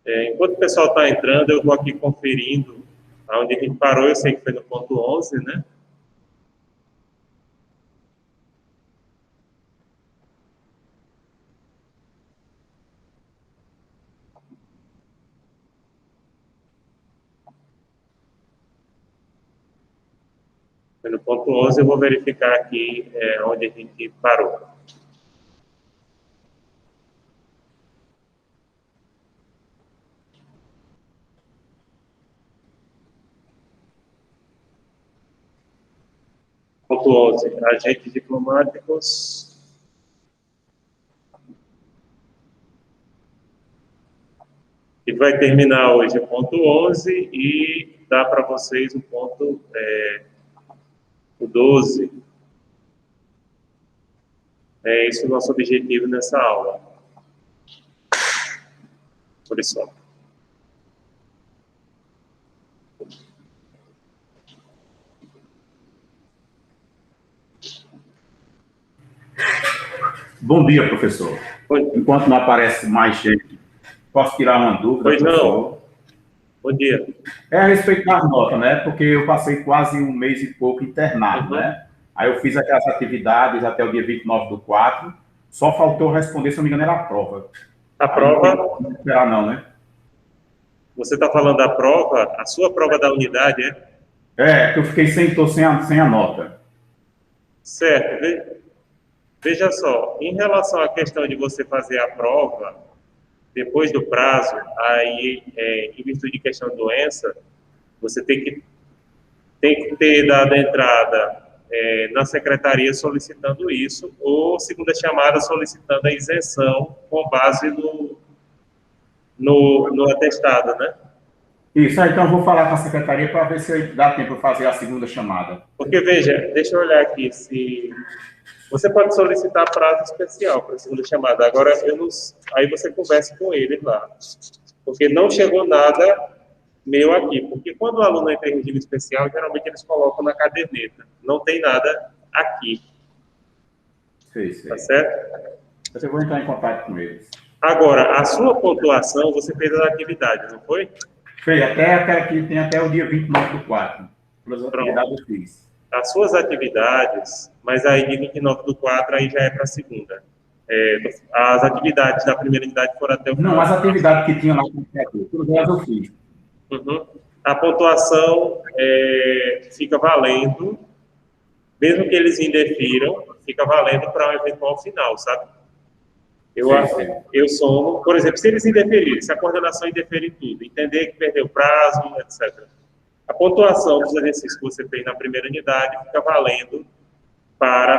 Enquanto o pessoal está entrando, eu vou aqui conferindo onde a gente parou. Eu sei que foi no ponto 11, né? Foi no ponto 11, eu vou verificar aqui onde a gente parou. Ponto 11, agentes diplomáticos. E vai terminar hoje o ponto 11 e dá para vocês o ponto o 12. É esse o nosso objetivo nessa aula. Por isso. Bom dia, professor. Oi. Enquanto não aparece mais gente, posso tirar uma dúvida? Pois não. Professor? Bom dia. É a respeito das notas, né? Porque eu passei quase um mês e pouco internado, né? Aí eu fiz aquelas atividades até o dia 29/4, só faltou responder, se não me engano, era a prova. A prova? Não esperar não, né? Você está falando da prova, a sua prova da unidade, é? É, que eu fiquei sem a nota. Certo. Veja só, em relação à questão de você fazer a prova, depois do prazo, aí, em virtude de questão de doença, você tem que ter dado a entrada na secretaria solicitando isso, ou segunda chamada solicitando a isenção com base no atestado, né? Isso, então eu vou falar com a secretaria para ver se dá tempo de fazer a segunda chamada. Porque, veja, deixa eu olhar aqui, se você pode solicitar prazo especial para a segunda chamada. Agora, aí você conversa com ele lá. Porque não chegou nada meu aqui. Porque quando o aluno entra em regime especial, geralmente eles colocam na caderneta. Não tem nada aqui. Sei. Tá certo? Eu vou entrar em contato com eles. Agora, a sua pontuação, você fez as atividades, não foi? Fez, até aqui tem até o dia 29/4. Pelas atividades eu fiz. As suas atividades, mas aí de 29/4 aí já é para a segunda. As atividades da primeira unidade foram até o final. Não, as atividades que tinham lá com o criador, todas elas eu fiz. Uhum. A pontuação fica valendo, mesmo que eles indefiram, fica valendo para um eventual final, sabe? Eu somo, por exemplo, se eles indeferirem, se a coordenação indeferir tudo, entender que perdeu o prazo, etc. A pontuação dos exercícios que você fez na primeira unidade fica valendo para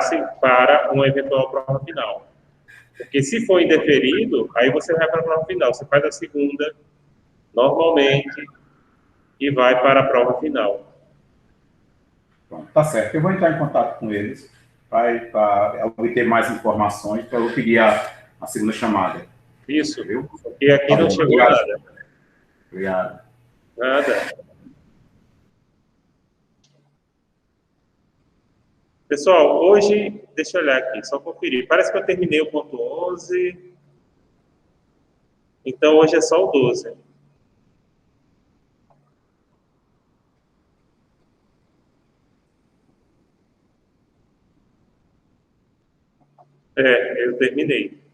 uma eventual prova final. Porque se for indeferido, aí você vai para a prova final. Você faz a segunda, normalmente, e vai para a prova final. Pronto, tá certo. Eu vou entrar em contato com eles para obter mais informações, para eu pedir a segunda chamada. Isso, viu? Porque aqui não chegou obrigado. nada. Obrigado. Nada. Pessoal, hoje, deixa eu olhar aqui, só conferir. Parece que eu terminei o ponto 11. Então, hoje é só o 12. Eu terminei.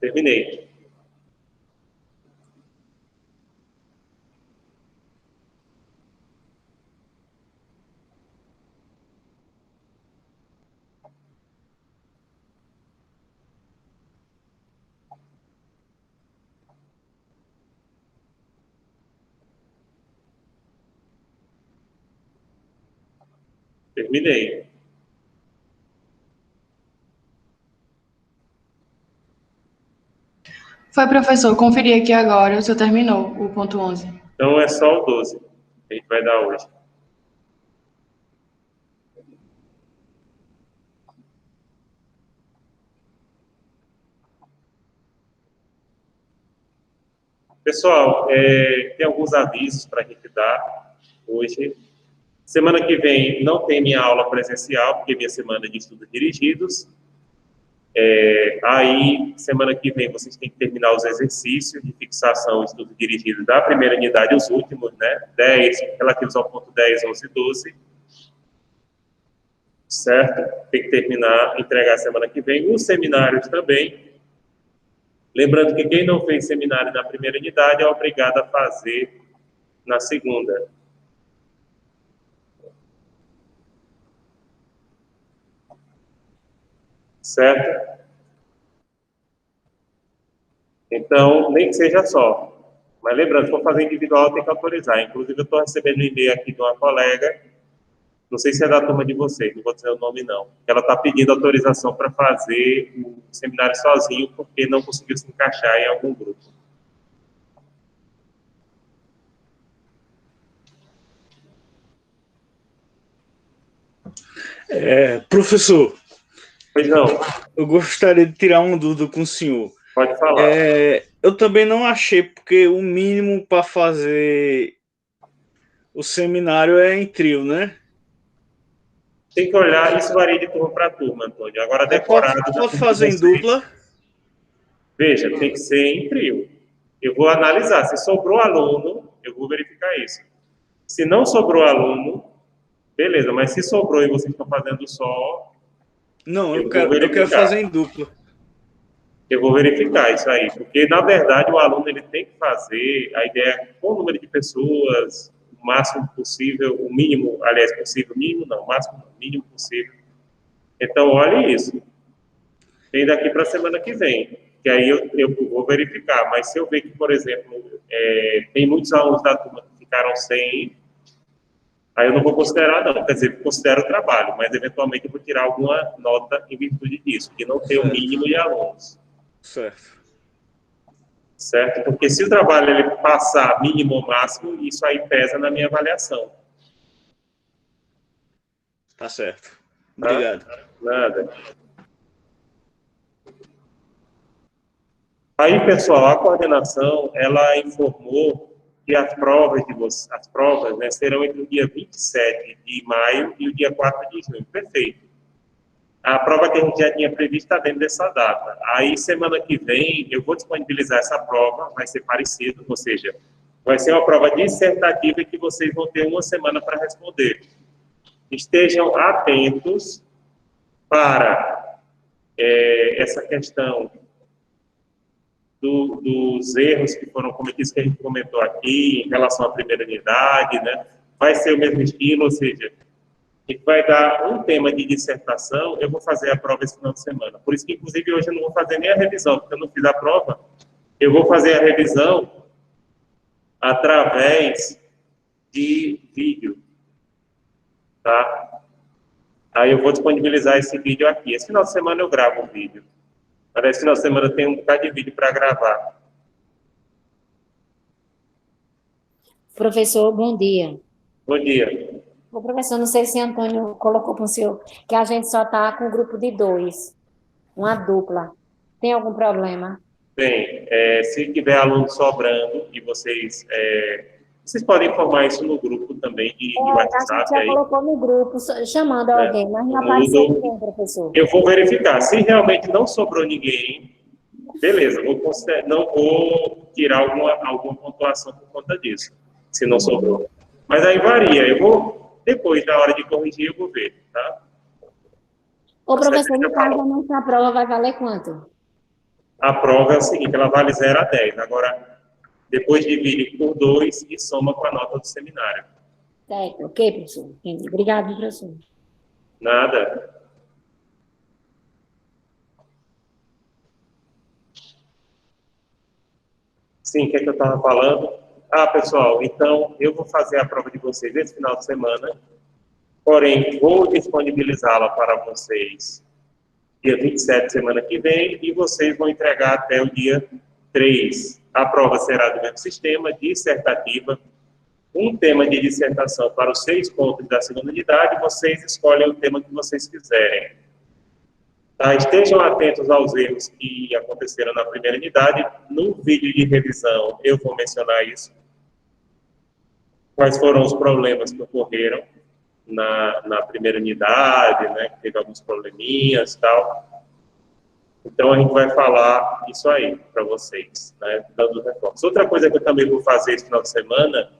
Terminei. Terminei. Foi, professor. Conferi aqui agora. O senhor terminou o ponto 11. Então, é só o 12 que a gente vai dar hoje. Pessoal, tem alguns avisos para a gente dar hoje. Semana que vem não tem minha aula presencial, porque é minha semana de estudos dirigidos. Aí, semana que vem, vocês têm que terminar os exercícios de fixação e estudos dirigidos da primeira unidade, os últimos, né? 10, relativos ao ponto 10, 11 e 12. Certo? Tem que terminar, entregar semana que vem. Os seminários também. Lembrando que quem não fez seminário na primeira unidade é obrigado a fazer na segunda. Certo? Então, nem que seja só. Mas lembrando, se for fazer individual, tem que autorizar. Inclusive, eu estou recebendo um e-mail aqui de uma colega, não sei se é da turma de vocês, não vou dizer o nome não, que ela está pedindo autorização para fazer o seminário sozinho, porque não conseguiu se encaixar em algum grupo. Professor, Pois não, eu gostaria de tirar uma dúvida com o senhor. pode falar. Eu também não achei, porque o mínimo para fazer o seminário é em trio, né? Tem que olhar, isso varia de turma para turma, Antônio. Agora, decorado... Pode fazer em dupla? Veja, tem que ser em trio. Eu vou analisar. Se sobrou aluno, eu vou verificar isso. Se não sobrou aluno, beleza. Mas se sobrou e vocês estão fazendo só... Não, eu quero fazer em dupla. Eu vou verificar isso aí. Porque, na verdade, o aluno ele tem que fazer... A ideia é com o número de pessoas, o máximo possível, o mínimo, aliás, possível, mínimo não, o máximo, o mínimo possível. Então, olhe isso. Tem daqui para a semana que vem. Que aí eu vou verificar. Mas se eu ver que, por exemplo, tem muitos alunos da turma que ficaram sem, aí eu não vou considerar, não. Quer dizer, considero o trabalho, mas eventualmente eu vou tirar alguma nota em virtude disso, que não tem o mínimo de alunos. Certo. Certo? Porque se o trabalho ele passar mínimo ou máximo, isso aí pesa na minha avaliação. Tá certo. Tá? Obrigado. Nada. Aí, pessoal, a coordenação, ela informou que as provas, né, serão entre o dia 27 de maio e o dia 4 de junho. Perfeito. A prova que a gente já tinha previsto está dentro dessa data. Aí, semana que vem, eu vou disponibilizar essa prova, vai ser parecido, ou seja, vai ser uma prova dissertativa que vocês vão ter uma semana para responder. Estejam atentos para essa questão dos erros que foram cometidos, que a gente comentou aqui, em relação à primeira unidade, né? Vai ser o mesmo estilo, ou seja, a gente vai dar um tema de dissertação, eu vou fazer a prova esse final de semana. Por isso que, inclusive, hoje eu não vou fazer nem a revisão, porque eu não fiz a prova. Eu vou fazer a revisão através de vídeo, tá? Aí eu vou disponibilizar esse vídeo aqui. Esse final de semana eu gravo o vídeo. Mas esse final de semana eu tenho um bocado de vídeo para gravar. Professor, bom dia. Bom dia. O professor, não sei se Antônio colocou para o senhor que a gente só está com um grupo de 2, uma dupla. Tem algum problema? Bem, se tiver aluno sobrando e vocês podem informar isso no grupo também de A WhatsApp. gente já aí, colocou no grupo, chamando alguém, mas não apareceu ninguém, professor. Eu vou verificar. Se realmente não sobrou ninguém, beleza, não vou tirar alguma pontuação por conta disso, se não sobrou. Mas aí varia. Eu vou, depois, na hora de corrigir, eu vou ver, tá? Ô, professor, no caso, a nossa prova vai valer quanto? A prova é o seguinte, ela vale 0 a 10. Agora, depois divide por 2 e soma com a nota do seminário. Certo, ok, professor. Entendi. Obrigado, professor. Nada. Sim, o que é que eu estava falando? Pessoal, então, eu vou fazer a prova de vocês esse final de semana, porém, vou disponibilizá-la para vocês dia 27, semana que vem, e vocês vão entregar até o dia 3. A prova será do mesmo sistema, dissertativa, um tema de dissertação para os 6 pontos da segunda unidade, vocês escolhem o tema que vocês quiserem. Tá? Estejam atentos aos erros que aconteceram na primeira unidade. No vídeo de revisão, eu vou mencionar isso. Quais foram os problemas que ocorreram. na primeira unidade, né, que teve alguns probleminhas e tal. Então, a gente vai falar isso aí para vocês, né, dando reforço. Outra coisa que eu também vou fazer esse final de semana,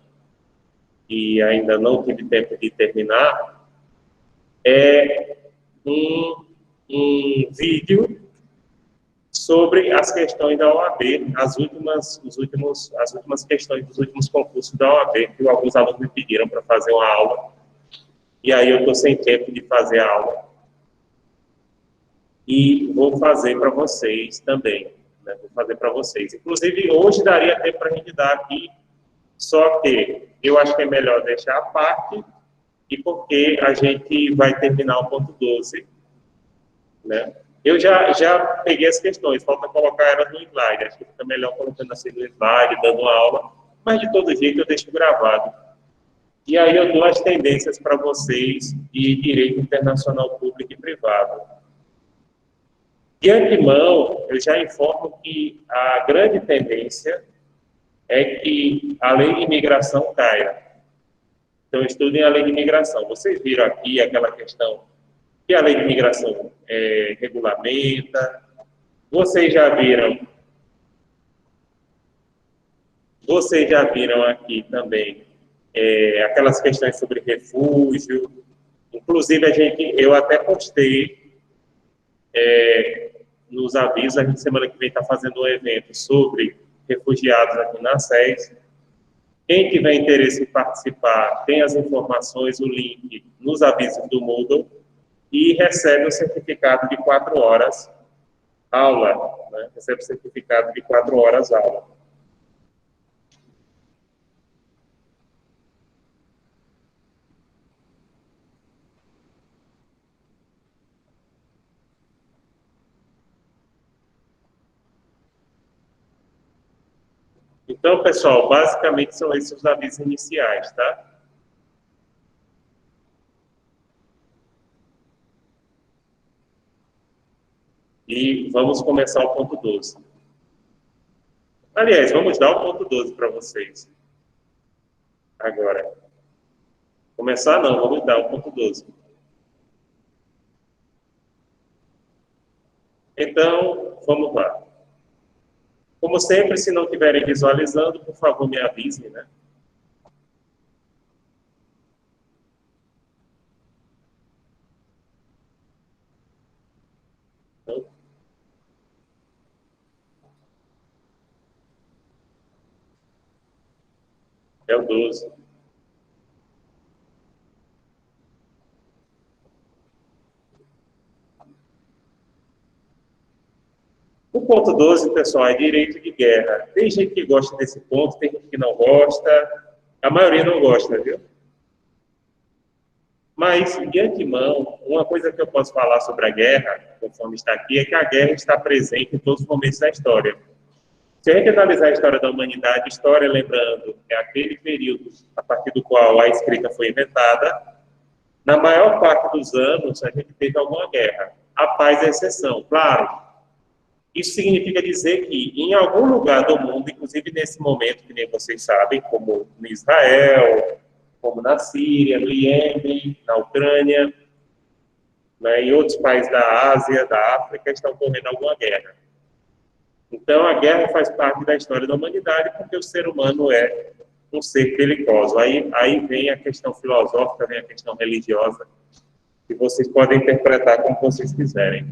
e ainda não tive tempo de terminar, é um vídeo sobre as questões da OAB, as últimas questões dos últimos concursos da OAB, que alguns alunos me pediram para fazer uma aula, e aí eu estou sem tempo de fazer a aula, e vou fazer para vocês também, né? Vou fazer para vocês. Inclusive, hoje daria tempo para a gente dar aqui, só que eu acho que é melhor deixar a parte, e porque a gente vai terminar o ponto 12, né? Eu já peguei as questões, falta colocar elas no slide. Acho que fica melhor colocando assim no slide, dando uma aula, mas de todo jeito eu deixo gravado. E aí eu dou as tendências para vocês de direito internacional público e privado. De antemão, eu já informo que a grande tendência é que a lei de imigração caia. Então, estudem a lei de imigração. Vocês viram aqui aquela questão que a lei de imigração regulamenta. Vocês já viram aqui também aquelas questões sobre refúgio. Inclusive, eu até postei nos avisos, a gente semana que vem está fazendo um evento sobre refugiados aqui na SES. Quem tiver interesse em participar, tem as informações, o link nos avisos do Moodle e recebe o certificado de 4 horas aula, né? Recebe o certificado de 4 horas aula. Então, pessoal, basicamente são esses os avisos iniciais, tá? E vamos começar o ponto 12. Aliás, vamos dar o ponto 12 para vocês. Agora. Começar não, vamos dar o ponto 12. Então, vamos lá. Como sempre, se não estiverem visualizando, por favor, me avisem, né? Então, é o 12. O ponto 12, pessoal, é direito de guerra. Tem gente que gosta desse ponto, tem gente que não gosta. A maioria não gosta, viu? Mas, de antemão, uma coisa que eu posso falar sobre a guerra, conforme está aqui, é que a guerra está presente em todos os momentos da história. Se a gente analisar a história da humanidade, história, lembrando, é aquele período a partir do qual a escrita foi inventada, na maior parte dos anos a gente teve alguma guerra. A paz é exceção, claro. Isso significa dizer que em algum lugar do mundo, inclusive nesse momento, que nem vocês sabem, como no Israel, como na Síria, no Iêmen, na Ucrânia, né, e outros países da Ásia, da África, estão correndo alguma guerra. Então, a guerra faz parte da história da humanidade, porque o ser humano é um ser belicoso. Aí vem a questão filosófica, vem a questão religiosa, que vocês podem interpretar como vocês quiserem.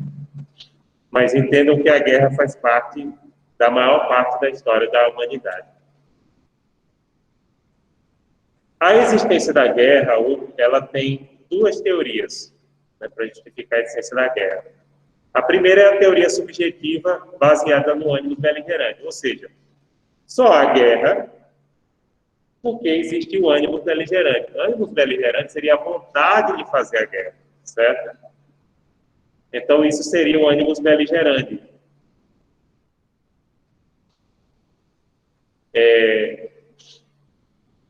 Mas entendam que a guerra faz parte da maior parte da história da humanidade. A existência da guerra, ela tem duas teorias, né, para justificar a existência da guerra. A primeira é a teoria subjetiva baseada no ânimo beligerante, ou seja, só há guerra porque existe o ânimo beligerante. O ânimo beligerante seria a vontade de fazer a guerra, certo? Então, isso seria o ânimo beligerante.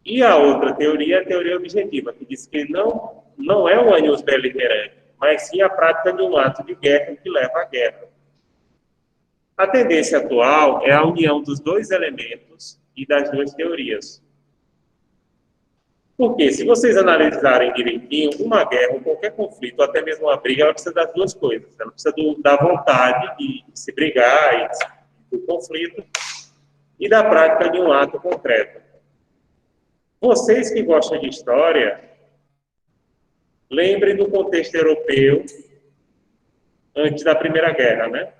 E a outra teoria é a teoria objetiva, que diz que não é o ânimo beligerante, mas sim a prática de um ato de guerra que leva à guerra. A tendência atual é a união dos dois elementos e das duas teorias. Porque, se vocês analisarem direitinho, uma guerra ou qualquer conflito, ou até mesmo uma briga, ela precisa das duas coisas. Ela precisa da vontade de se brigar, e do conflito, e da prática de um ato concreto. Vocês que gostam de história, lembrem do contexto europeu antes da Primeira Guerra, né?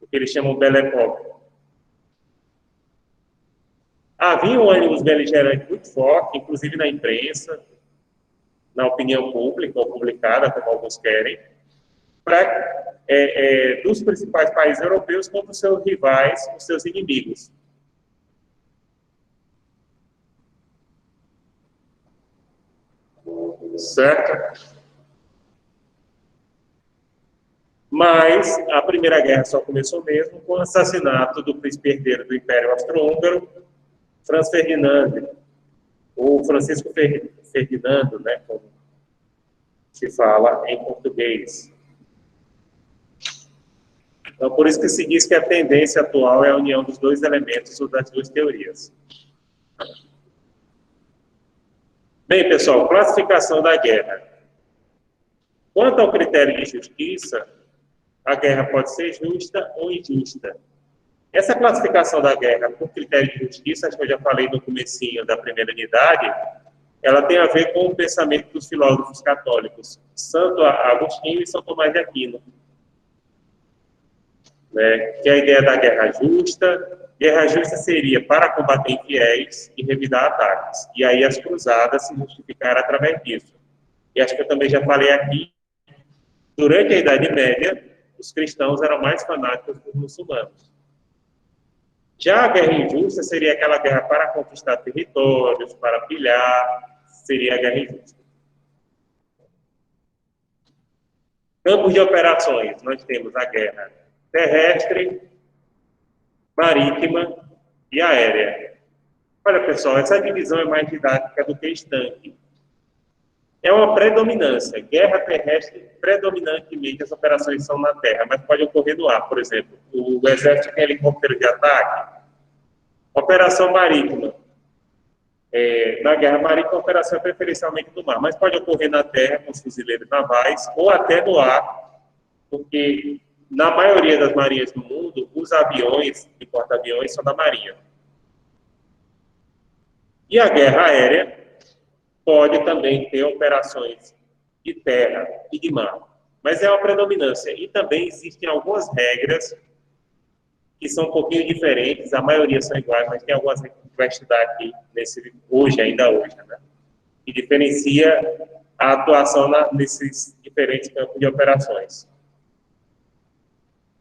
O que eles chamam de Belle Époque. Havia um ânimo beligerante muito forte, inclusive na imprensa, na opinião pública, ou publicada, como alguns querem, dos principais países europeus contra os seus rivais, os seus inimigos. Certo? Mas a Primeira Guerra só começou mesmo com o assassinato do príncipe herdeiro do Império Austro-Húngaro, Franz Ferdinand, ou Francisco Ferdinando, né, como se fala em português. Então, por isso que se diz que a tendência atual é a união dos dois elementos ou das duas teorias. Bem, pessoal, classificação da guerra. Quanto ao critério de justiça, a guerra pode ser justa ou injusta. Essa classificação da guerra por critério de justiça, acho que eu já falei no comecinho da primeira unidade, ela tem a ver com o pensamento dos filósofos católicos, Santo Agostinho e São Tomás de Aquino. Né? Que é a ideia da guerra justa. Guerra justa seria para combater infiéis e revidar ataques. E aí as cruzadas se justificaram através disso. E acho que eu também já falei aqui, durante a Idade Média, os cristãos eram mais fanáticos dos muçulmanos. Já a guerra injusta seria aquela guerra para conquistar territórios, para pilhar, seria a guerra injusta. Campos de operações, nós temos a guerra terrestre, marítima e aérea. Olha, pessoal, essa divisão é mais didática do que estanque. É uma predominância. Guerra terrestre, predominantemente, as operações são na terra, mas pode ocorrer no ar, por exemplo. O exército tem helicóptero de ataque. Operação marítima. Na guerra marítima, a operação é preferencialmente no mar, mas pode ocorrer na terra, com os fuzileiros navais, ou até no ar, porque na maioria das marinhas do mundo, os aviões e porta-aviões são da marinha. E a guerra aérea pode também ter operações de terra e de mar, mas é uma predominância. E também existem algumas regras que são um pouquinho diferentes, a maioria são iguais, mas tem algumas que vai estudar aqui, ainda hoje, né? Que diferencia a atuação nesses diferentes campos de operações.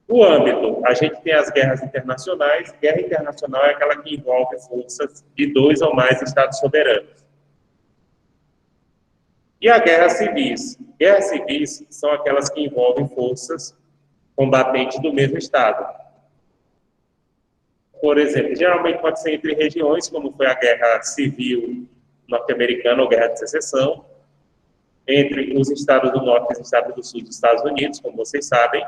O âmbito, a gente tem as guerras internacionais. Guerra internacional é aquela que envolve forças de 2 ou mais estados soberanos. E a guerra civis. Guerras civis são aquelas que envolvem forças combatentes do mesmo estado. Por exemplo, geralmente pode ser entre regiões, como foi a Guerra Civil Norte-Americana ou Guerra de Secessão, entre os estados do Norte e os estados do Sul dos Estados Unidos, como vocês sabem,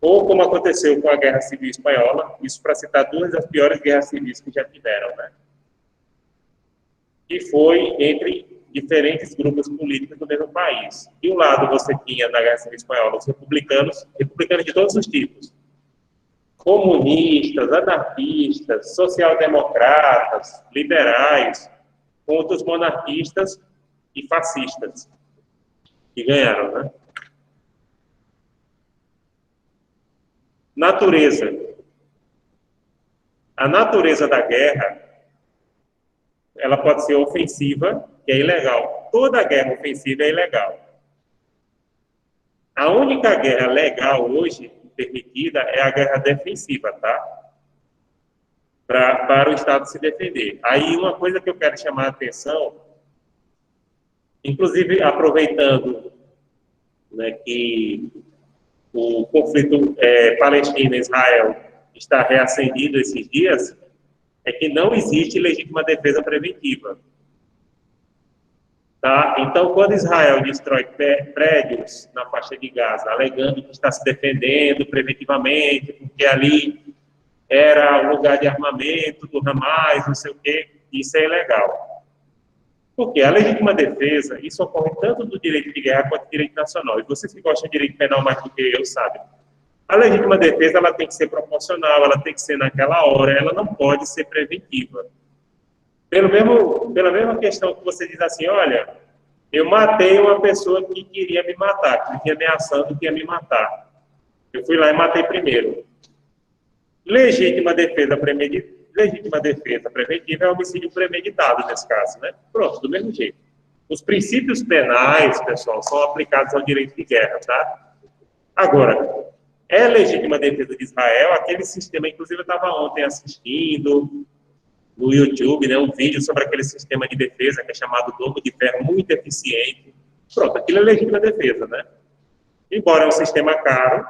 ou como aconteceu com a Guerra Civil Espanhola, isso para citar duas das piores guerras civis que já tiveram, né? E foi entre diferentes grupos políticos do mesmo país. De um lado você tinha, na Guerra Civil Espanhola, os republicanos de todos os tipos, comunistas, anarquistas, social-democratas, liberais, contra os monarquistas e fascistas, que ganharam, né? Natureza. A natureza da guerra, ela pode ser ofensiva, que é ilegal. Toda guerra ofensiva é ilegal. A única guerra legal hoje permitida é a guerra defensiva, tá? Para o Estado se defender. Aí, uma coisa que eu quero chamar a atenção, inclusive aproveitando, né, que o conflito Palestina-Israel está reacendido esses dias, é que não existe legítima defesa preventiva. Tá? Então, quando Israel destrói prédios na faixa de Gaza, alegando que está se defendendo preventivamente, porque ali era o lugar de armamento do Hamas, não sei o quê, isso é ilegal. Porque a legítima defesa, isso ocorre tanto no direito de guerra quanto no direito nacional. E vocês que gostam de direito penal mais do que eu, sabem. A legítima defesa, ela tem que ser proporcional, ela tem que ser naquela hora, ela não pode ser preventiva. Pela mesma questão que você diz assim, olha, eu matei uma pessoa que queria me matar, que vinha ameaçando que ia me matar. Eu fui lá e matei primeiro. Legítima defesa preventiva é homicídio premeditado nesse caso, né? Pronto, do mesmo jeito. Os princípios penais, pessoal, são aplicados ao direito de guerra, tá? Agora, é legítima defesa de Israel, aquele sistema, inclusive eu estava ontem assistindo no YouTube, né, um vídeo sobre aquele sistema de defesa que é chamado Domo de Ferro, muito eficiente. Pronto, aquilo é legítima defesa, né? Embora é um sistema caro,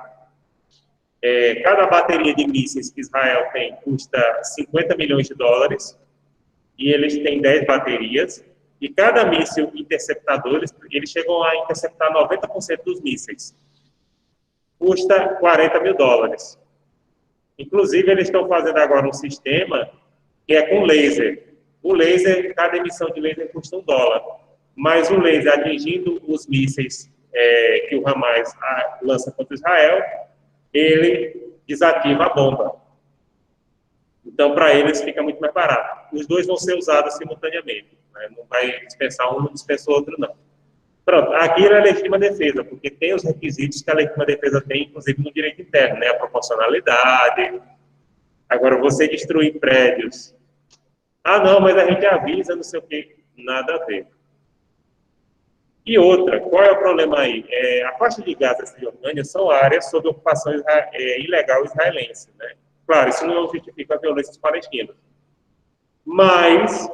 cada bateria de mísseis que Israel tem custa 50 milhões de dólares, e eles têm 10 baterias, e cada míssil interceptador, eles chegam a interceptar 90% dos mísseis. Custa 40 mil dólares. Inclusive, eles estão fazendo agora um sistema que é com laser. O laser, cada emissão de laser custa $1. Mas o laser atingindo os mísseis que o Hamas lança contra Israel, ele desativa a bomba. Então, para eles, fica muito mais barato. Os dois vão ser usados simultaneamente. Né? Não vai dispensar um, não dispensa o outro, não. Pronto, aqui é a legítima defesa, porque tem os requisitos que a legítima defesa tem, inclusive no direito interno, né? A proporcionalidade. Agora, você destruir prédios. Ah, não, mas a gente avisa, não sei o quê. Nada a ver. E outra, qual é o problema aí? A faixa de Gaza e Cisjordânia são áreas sob ocupação ilegal israelense, né? Claro, isso não justifica a violência dos palestinos. Mas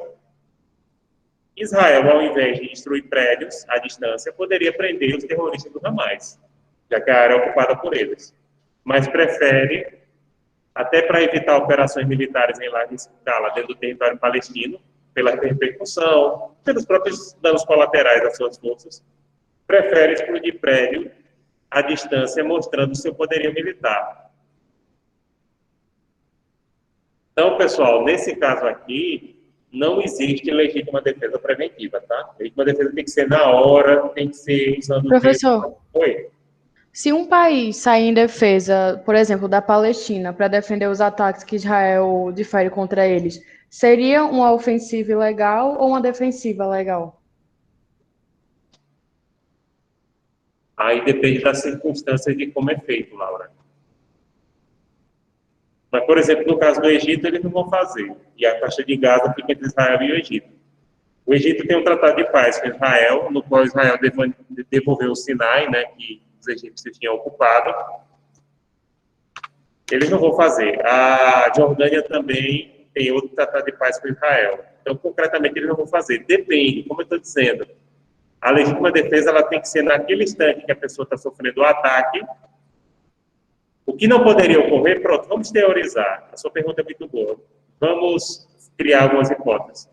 Israel, ao invés de destruir prédios à distância, poderia prender os terroristas do Hamas, já que a área é ocupada por eles. Mas prefere, até para evitar operações militares em larga escala dentro do território palestino, pela repercussão, pelos próprios danos colaterais das suas forças, prefere explodir prédio à distância, mostrando seu poderio militar. Então, pessoal, nesse caso aqui, não existe legítima defesa preventiva, tá? Legítima defesa tem que ser na hora, tem que ser usando... Professor, Oi? se um país sair em defesa, por exemplo, da Palestina, para defender os ataques que Israel difere contra eles, seria uma ofensiva ilegal ou uma defensiva legal? Aí depende das circunstâncias de como é feito, Laura. Mas, por exemplo, no caso do Egito, eles não vão fazer. E a faixa de Gaza fica entre Israel e o Egito. O Egito tem um tratado de paz com Israel, no qual Israel devolveu o Sinai, né, que os egípcios tinham ocupado. Eles não vão fazer. A Jordânia também tem outro tratado de paz com Israel. Então, concretamente, eles não vão fazer. Depende, como eu estou dizendo. A legítima defesa ela tem que ser naquele instante que a pessoa está sofrendo o ataque. O que não poderia ocorrer, pronto, vamos teorizar. A sua pergunta é muito boa. Vamos criar algumas hipóteses.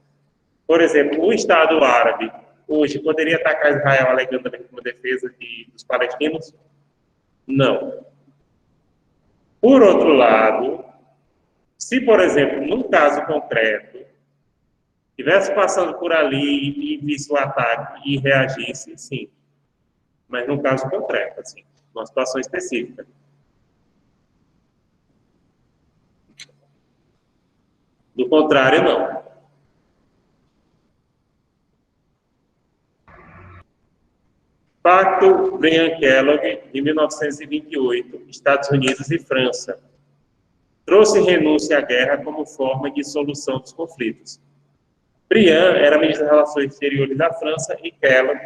Por exemplo, o Estado árabe hoje poderia atacar Israel alegando a legítima defesa dos palestinos? Não. Por outro lado, se, por exemplo, num caso concreto, estivesse passando por ali e visse o ataque e reagisse, sim. Mas num caso concreto, assim, numa situação específica. Do contrário, não. Pacto Briand-Kellogg, de 1928, Estados Unidos e França. Trouxe renúncia à guerra como forma de solução dos conflitos. Briand era ministro das Relações Exteriores da França e Kellogg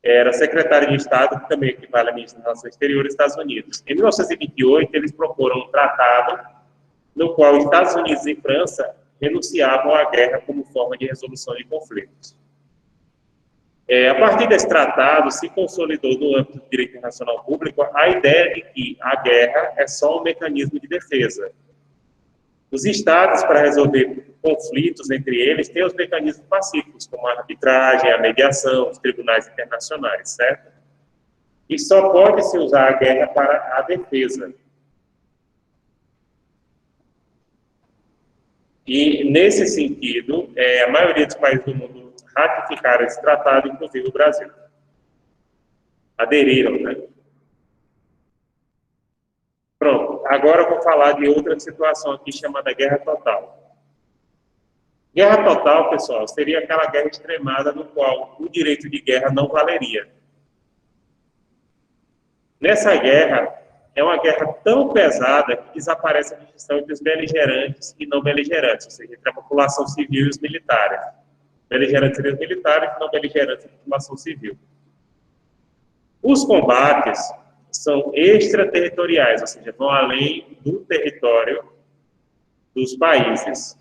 era secretário de Estado, que também equivale a ministro das Relações Exteriores dos Estados Unidos. Em 1928, eles proporam um tratado no qual os Estados Unidos e França renunciavam à guerra como forma de resolução de conflitos. A partir desse tratado, se consolidou no âmbito do direito internacional público a ideia de que a guerra é só um mecanismo de defesa. Os Estados, para resolver conflitos entre eles, têm os mecanismos pacíficos, como a arbitragem, a mediação, os tribunais internacionais, certo? E só pode-se usar a guerra para a defesa. E, nesse sentido, a maioria dos países do mundo ratificaram esse tratado, inclusive o Brasil. Aderiram, né? Pronto, agora eu vou falar de outra situação aqui chamada guerra total. Guerra total, pessoal, seria aquela guerra extremada no qual o direito de guerra não valeria. Nessa guerra, é uma guerra tão pesada que desaparece a distinção entre os beligerantes e não beligerantes, ou seja, entre a população civil e os militares. Beligerantes seriam os militares, não beligerantes a população civil. Os combates são extraterritoriais, ou seja, vão além do território dos países.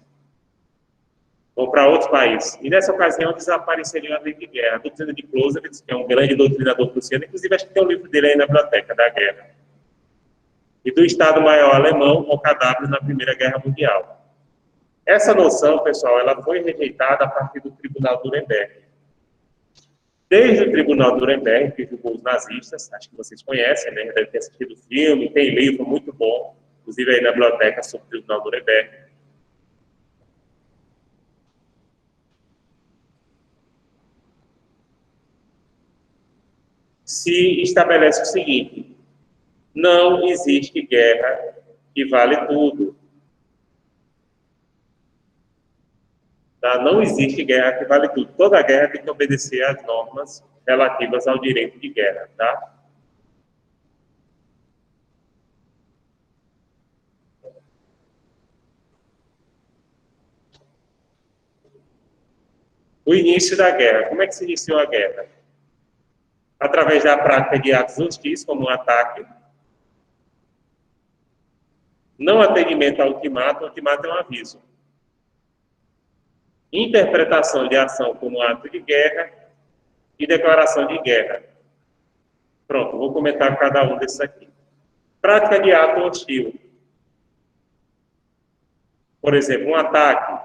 Vão para outros países. E nessa ocasião desapareceria a lei de guerra. A doutrina de Clausewitz, que é um grande doutrinador prussiano, inclusive acho que tem um livro dele aí na biblioteca, da guerra. E do Estado-Maior alemão, o cadáver na Primeira Guerra Mundial. Essa noção, pessoal, ela foi rejeitada a partir do Tribunal de Nuremberg. Desde o Tribunal de Nuremberg, que julgou os nazistas, acho que vocês conhecem, né? Deve ter assistido o filme, tem livro muito bom, inclusive aí na biblioteca sobre o Tribunal de Nuremberg. Se estabelece o seguinte: não existe guerra que vale tudo. Tá? Não existe guerra que vale tudo. Toda guerra tem que obedecer às normas relativas ao direito de guerra. Tá? O início da guerra. Como é que se iniciou a guerra? Através da prática de atos hostis, como um ataque. Não atendimento ao ultimato. O ultimato é um aviso. Interpretação de ação como ato de guerra e declaração de guerra. Pronto, vou comentar cada um desses aqui. Prática de ato hostil. Por exemplo, um ataque.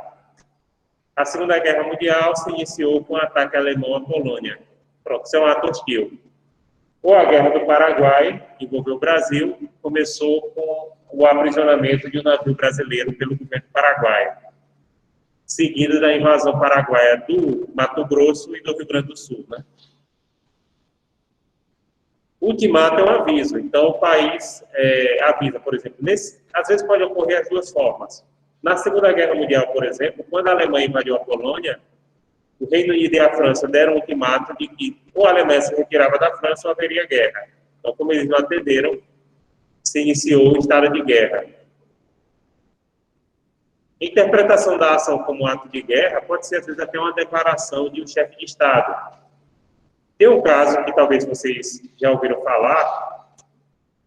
A Segunda Guerra Mundial se iniciou com o ataque alemão à Polônia. Pronto, isso é um ato hostil. Ou a Guerra do Paraguai, que envolveu o Brasil, começou com o aprisionamento de um navio brasileiro pelo governo paraguaio, seguido da invasão paraguaia do Mato Grosso e do Rio Grande do Sul. Né? Ultimato é um aviso. Então, o país avisa, por exemplo, às vezes pode ocorrer as duas formas. Na Segunda Guerra Mundial, por exemplo, quando a Alemanha invadiu a Polônia, o Reino Unido e a França deram um ultimato de que ou a Alemanha se retirava da França ou haveria guerra. Então, como eles não atenderam, se iniciou o estado de guerra. Interpretação da ação como ato de guerra pode ser, às vezes, até uma declaração de um chefe de Estado. Tem um caso que talvez vocês já ouviram falar,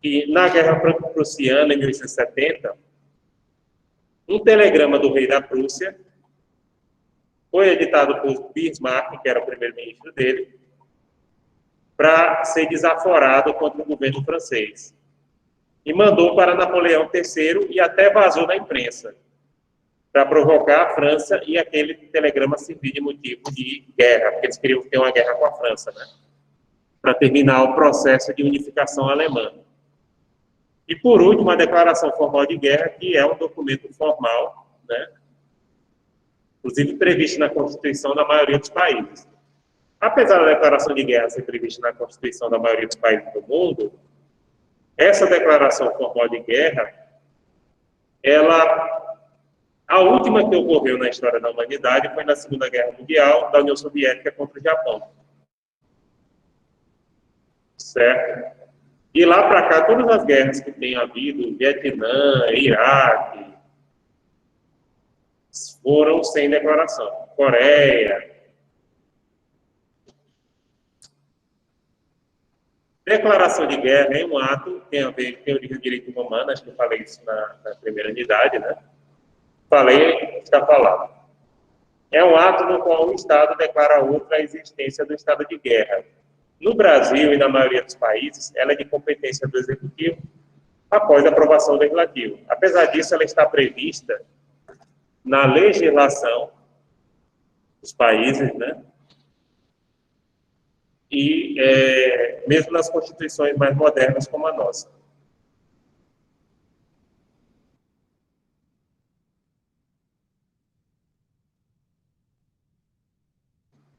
que na Guerra Franco-Prussiana, em 1870, um telegrama do rei da Prússia foi editado por Bismarck, que era o primeiro-ministro dele, para ser desaforado contra o governo francês. E mandou para Napoleão III e até vazou na imprensa, para provocar a França e aquele telegrama servir de motivo de guerra, porque eles queriam ter uma guerra com a França, né? Para terminar o processo de unificação alemã. E, por último, a declaração formal de guerra, que é um documento formal, né? Inclusive previsto na Constituição da maioria dos países. Apesar da declaração de guerra ser prevista na Constituição da maioria dos países do mundo, essa declaração formal de guerra, a última que ocorreu na história da humanidade foi na Segunda Guerra Mundial, da União Soviética contra o Japão. Certo? E lá para cá, todas as guerras que tem havido, Vietnã, Iraque, foram sem declaração. Coreia. Declaração de guerra é um ato, tem a ver com o direito romano, acho que eu falei isso na primeira unidade, né? Falei, está falado. É um ato no qual o Estado declara a outro a existência do estado de guerra. No Brasil e na maioria dos países, ela é de competência do Executivo após a aprovação legislativa. Apesar disso, ela está prevista na legislação dos países, né? E mesmo nas constituições mais modernas como a nossa.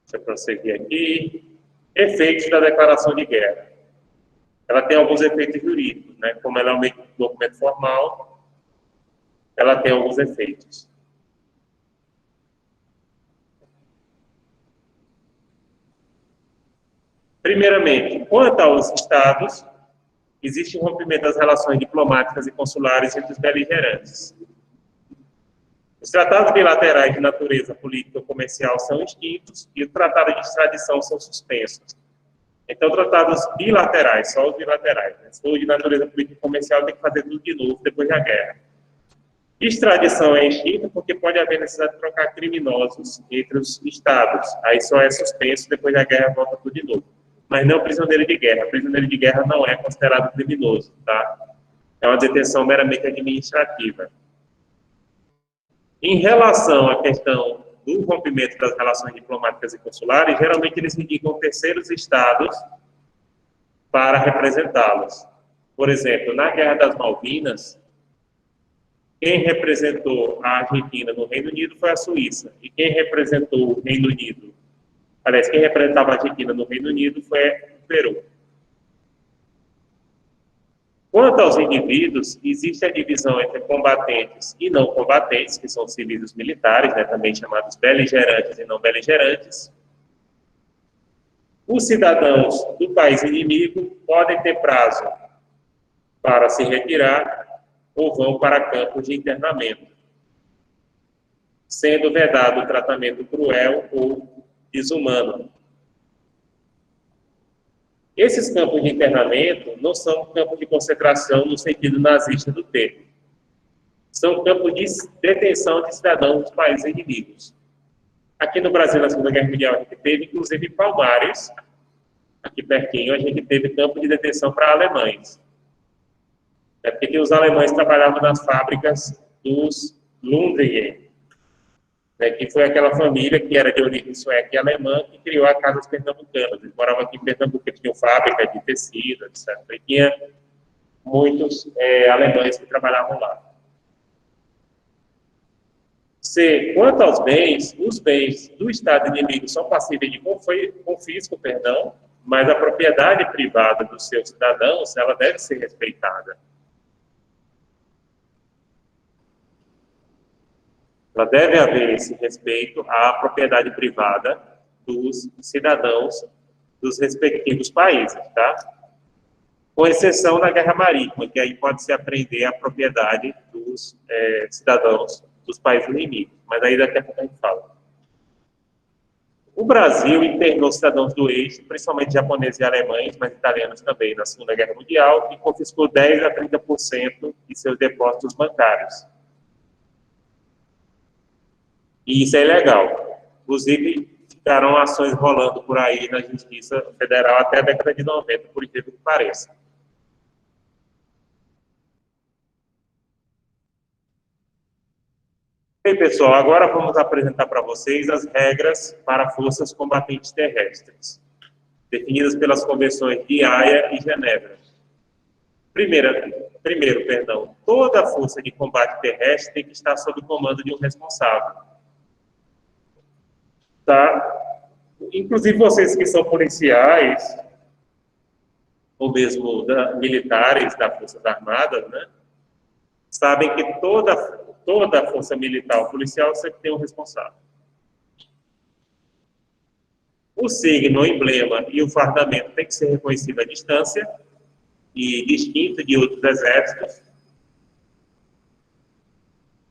Deixa eu prosseguir aqui. Efeitos da declaração de guerra. Ela tem alguns efeitos jurídicos, né? Como ela é um documento formal, ela tem alguns efeitos. Primeiramente, quanto aos estados, existe um rompimento das relações diplomáticas e consulares entre os beligerantes. Os tratados bilaterais de natureza política ou comercial são extintos e os tratados de extradição são suspensos. Então, tratados bilaterais, só os bilaterais, né? Se for de natureza política e comercial, tem que fazer tudo de novo depois da guerra. Extradição é extinta porque pode haver necessidade de trocar criminosos entre os estados. Aí só é suspenso, depois da guerra volta tudo de novo. Mas não prisioneiro de guerra. Prisioneiro de guerra não é considerado criminoso, tá? É uma detenção meramente administrativa. Em relação à questão do rompimento das relações diplomáticas e consulares, geralmente eles indicam terceiros estados para representá-los. Por exemplo, na Guerra das Malvinas, quem representou a Argentina no Reino Unido foi a Suíça. E quem representou o Reino Unido, aliás, quem representava a Argentina no Reino Unido foi o Peru. Quanto aos indivíduos, existe a divisão entre combatentes e não combatentes, que são civis e os militares, né, também chamados beligerantes e não beligerantes. Os cidadãos do país inimigo podem ter prazo para se retirar ou vão para campos de internamento, sendo vedado o tratamento cruel ou desumano. Esses campos de internamento não são campos de concentração no sentido nazista do termo. São campos de detenção de cidadãos dos países inimigos. Aqui no Brasil, na Segunda Guerra Mundial, a gente teve, inclusive, Palmares, aqui pertinho, a gente teve campo de detenção para alemães. É porque os alemães trabalhavam nas fábricas dos Lundgren, né, que foi aquela família que era de origem sueca e alemã que criou a Casas Pernambucanas. Eles moravam aqui em Pernambuco, eles tinham fábrica de tecido, etc. E tinha muitos alemães que trabalhavam lá. C. Quanto aos bens, os bens do Estado inimigo são passíveis de confisco, mas a propriedade privada dos seus cidadãos, ela deve ser respeitada. Ela deve haver esse respeito à propriedade privada dos cidadãos dos respectivos países, tá? Com exceção da guerra marítima, que aí pode-se apreender a propriedade dos cidadãos dos países inimigos. Mas aí daqui a pouco a gente fala. O Brasil internou cidadãos do eixo, principalmente japoneses e alemães, mas italianos também, na Segunda Guerra Mundial, e confiscou 10% a 30% de seus depósitos bancários. E isso é ilegal. Inclusive, ficaram ações rolando por aí na Justiça Federal até a década de 90, por incrível que pareça. Bem, pessoal, agora vamos apresentar para vocês as regras para forças combatentes terrestres, definidas pelas convenções de Haia e Genebra. Primeiro, toda força de combate terrestre tem que estar sob o comando de um responsável. Tá? Inclusive vocês que são policiais, ou mesmo militares das Forças Armadas, né, sabem que toda força militar ou policial sempre tem um responsável. O signo, o emblema e o fardamento tem que ser reconhecido à distância e distinto de outros exércitos.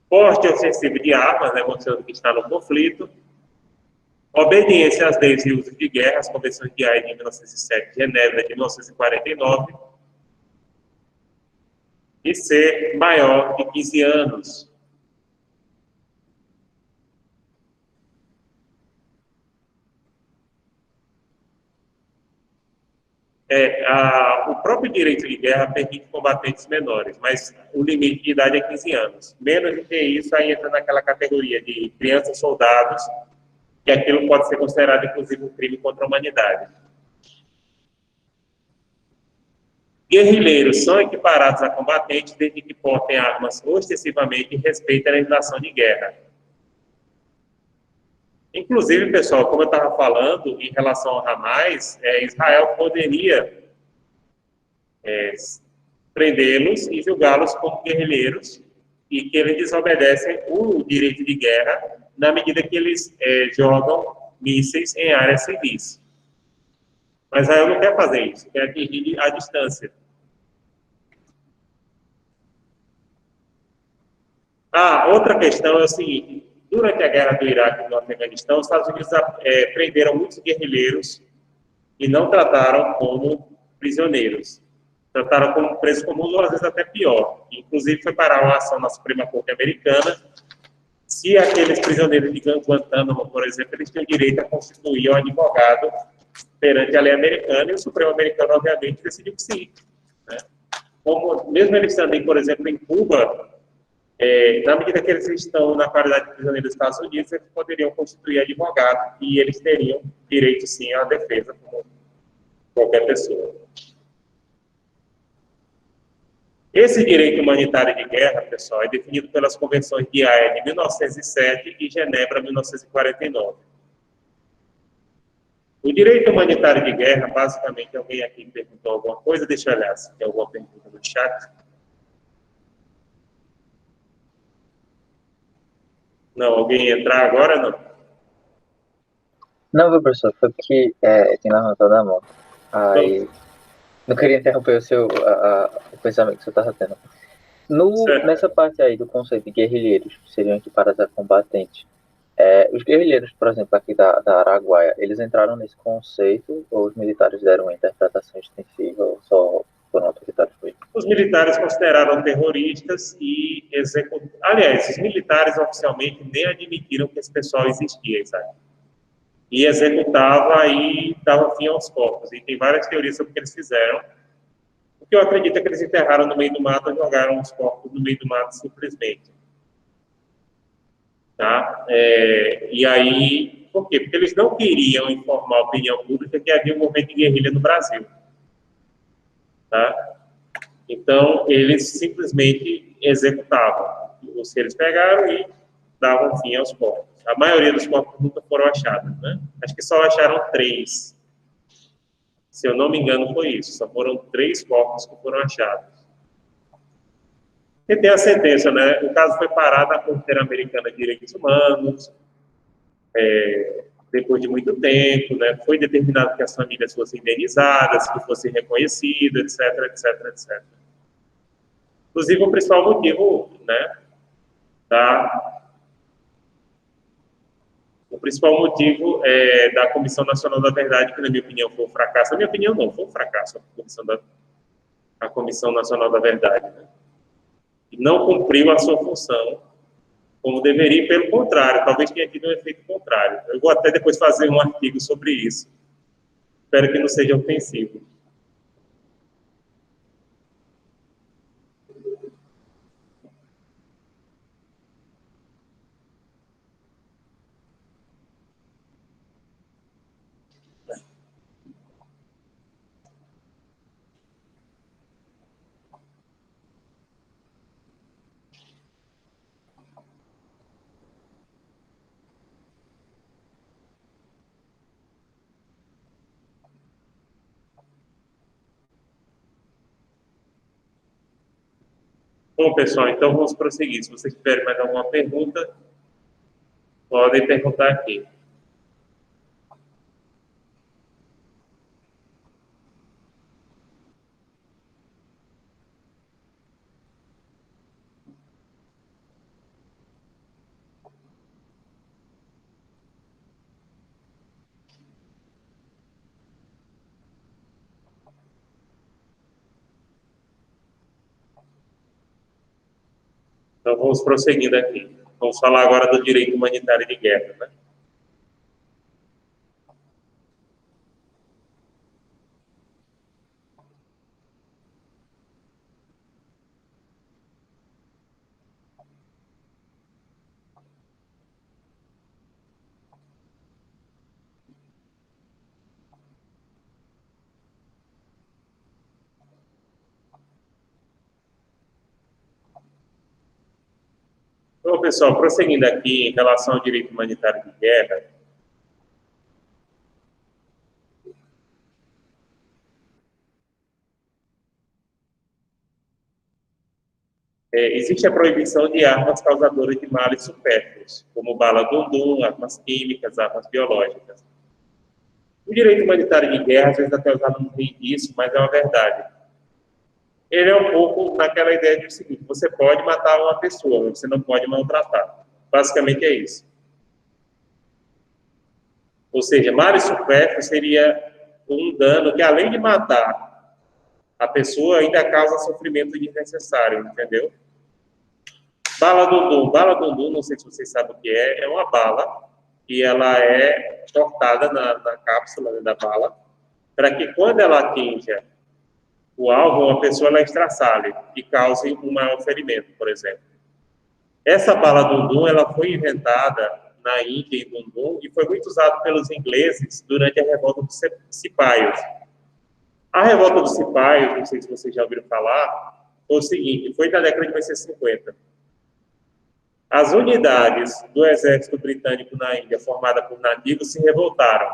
Porte ofensivo de armas, né, mostrando que está no conflito. Obediência às leis e uso de guerra, as convenções de Haia de 1907, Genebra de 1949. E ser maior de 15 anos. O próprio direito de guerra permite combatentes menores, mas o limite de idade é 15 anos. Menos do que isso, aí entra naquela categoria de crianças soldados, que aquilo pode ser considerado, inclusive, um crime contra a humanidade. Guerrilheiros são equiparados a combatentes desde que portem armas ostensivamente e respeitem a legislação de guerra. Inclusive, pessoal, como eu estava falando, em relação ao Hamas, Israel poderia prendê-los e julgá-los como guerrilheiros e que eles desobedecem o direito de guerra na medida que eles jogam mísseis em áreas civis. Mas Israel não quer fazer isso, quer atingir a distância. Outra questão é o seguinte: durante a guerra do Iraque e do Afeganistão, os Estados Unidos prenderam muitos guerrilheiros e não trataram como prisioneiros. Trataram como presos comuns ou às vezes até pior. Inclusive foi parar uma ação na Suprema Corte americana. Se aqueles prisioneiros de Guantánamo, por exemplo, eles têm o direito a constituir um advogado perante a lei americana, e o Supremo americano, obviamente, decidiu que sim. Né? Como, mesmo eles também, por exemplo, em Cuba, na medida que eles estão na qualidade de prisioneiros dos Estados Unidos, eles poderiam constituir advogado e eles teriam direito, sim, à defesa, como qualquer pessoa. Esse direito humanitário de guerra, pessoal, é definido pelas convenções de Haia de 1907 e Genebra 1949. O direito humanitário de guerra, basicamente, alguém aqui perguntou alguma coisa? Deixa eu olhar se tem alguma pergunta no chat. Não, alguém entrar agora, não? Não, professor, foi porque tinha levantado a mão. Aí, não queria interromper o pensamento que você estava tendo. Nessa parte aí do conceito de guerrilheiros, que seriam equiparados a combatentes, os guerrilheiros, por exemplo, aqui da Araguaia, eles entraram nesse conceito ou os militares deram uma interpretação extensiva ou só foram autoritários? Os militares consideraram terroristas e executaram. Aliás, os militares oficialmente nem admitiram que esse pessoal existia, sabe? E executava e dava fim aos corpos. E tem várias teorias sobre o que eles fizeram. O que eu acredito é que eles enterraram no meio do mato e jogaram os corpos no meio do mato simplesmente. Tá? E aí, por quê? Porque eles não queriam informar a opinião pública que havia um movimento de guerrilha no Brasil. Tá? Então, eles simplesmente executavam. Eles pegaram e davam fim aos corpos. A maioria dos corpos nunca foram achados, né? Acho que só acharam 3. Se eu não me engano, foi isso. Só foram 3 corpos que foram achados. E tem a sentença, né? O caso foi parado na Corte Interamericana de Direitos Humanos, depois de muito tempo, né? Foi determinado que as famílias fossem indenizadas, que fossem reconhecidas, etc, etc, etc. Inclusive, o principal motivo, né, o principal motivo da Comissão Nacional da Verdade, que na minha opinião foi um fracasso. Na minha opinião não, foi um fracasso a Comissão Nacional da Verdade, né? E não cumpriu a sua função como deveria, e pelo contrário, talvez tenha tido um efeito contrário. Eu vou até depois fazer um artigo sobre isso. Espero que não seja ofensivo. Bom, pessoal, então vamos prosseguir. Se vocês tiverem mais alguma pergunta, podem perguntar aqui. Então, vamos prosseguindo aqui. Vamos falar agora do direito humanitário de guerra, né? Então, pessoal, prosseguindo aqui em relação ao direito humanitário de guerra, existe a proibição de armas causadoras de males supérfluos, como bala dum-dum, armas químicas, armas biológicas. O direito humanitário de guerra, às vezes até os alunos riem disso, mas é uma verdade. Ele é um pouco naquela ideia de o seguinte: você pode matar uma pessoa, mas você não pode maltratar. Basicamente é isso. Ou seja, males supérfluos seria um dano que, além de matar a pessoa, ainda causa sofrimento desnecessário, entendeu? Bala dundum, não sei se vocês sabem o que é uma bala e ela é cortada na cápsula da bala, para que quando ela atinja o alvo, a pessoa ela estraçalhe e cause um maior ferimento, por exemplo. Essa bala dundum, ela foi inventada na Índia, em Dundum, e foi muito usada pelos ingleses durante a revolta dos cipaios. A revolta dos cipaios, não sei se vocês já ouviram falar, foi o seguinte: foi na década de 1950. As unidades do exército britânico na Índia, formada por nativos, se revoltaram.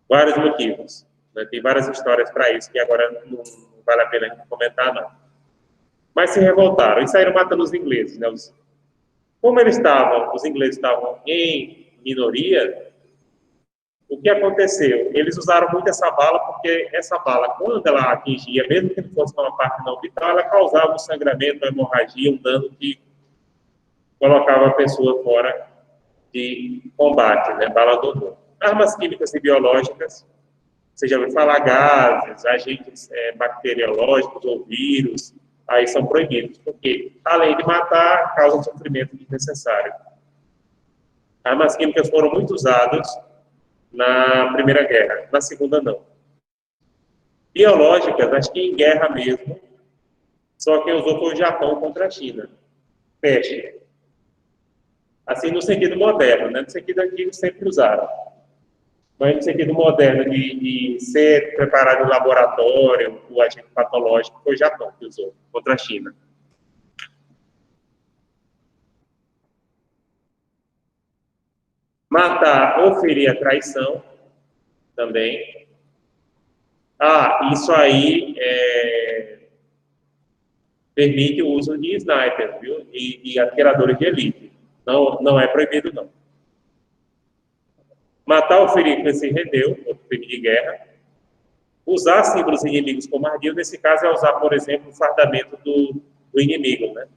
Vários motivos. Né? Tem várias histórias para isso, que agora não vale a pena a gente comentar, não. Mas se revoltaram e saíram matando os ingleses. Né? Como os ingleses estavam em minoria, o que aconteceu? Eles usaram muito essa bala, porque essa bala, quando ela atingia, mesmo que não fosse uma parte não vital, ela causava um sangramento, uma hemorragia, um dano que colocava a pessoa fora de combate, né? Bala dundum. Armas químicas e biológicas, você já ouviu falar, gases, agentes bacteriológicos ou vírus, aí são proibidos, porque, além de matar, causam sofrimento desnecessário. Armas químicas foram muito usadas na Primeira Guerra, na Segunda não. Biológicas, acho que em guerra mesmo, só quem usou foi o Japão contra a China. Peste. Assim, no sentido moderno, né? No sentido antigo sempre usaram. Mas no sentido moderno de ser preparado em laboratório, o agente patológico, foi o Japão que usou contra a China. Matar ou ferir a traição, também. Isso aí permite o uso de snipers, viu? E atiradores de elite. Não é proibido, não. Matar ou ferir quem se rendeu, outro crime de guerra. Usar símbolos inimigos como ardil, nesse caso é usar, por exemplo, o fardamento do inimigo, né?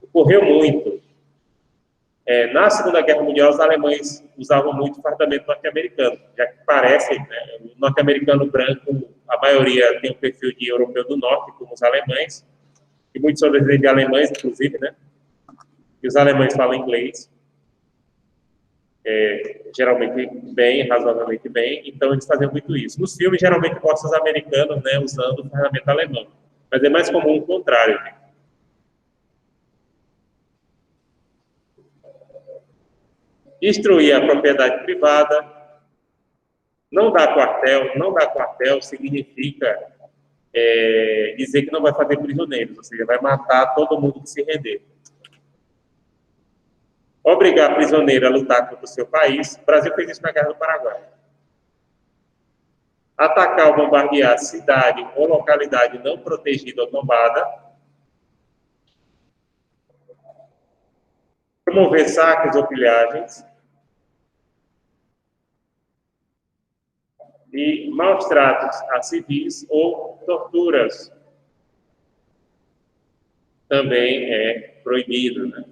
Ocorreu muito. Na Segunda Guerra Mundial, os alemães usavam muito o fardamento norte-americano, já que parece, né, o norte-americano branco, a maioria tem um perfil de europeu do norte, como os alemães, e muitos são descendentes de alemães, inclusive, né? E os alemães falam inglês, geralmente bem, razoavelmente bem, então eles faziam muito isso. Nos filmes, geralmente, mostram os americanos, né, usando o ferramenta alemão, mas é mais comum o contrário, né? Destruir a propriedade privada, não dar quartel significa dizer que não vai fazer prisioneiros, ou seja, vai matar todo mundo que se render. Obrigar prisioneiro a lutar contra o seu país. O Brasil fez isso na Guerra do Paraguai. Atacar ou bombardear cidade ou localidade não protegida ou tombada. Promover saques ou pilhagens. E maus tratos a civis ou torturas. Também é proibido, né?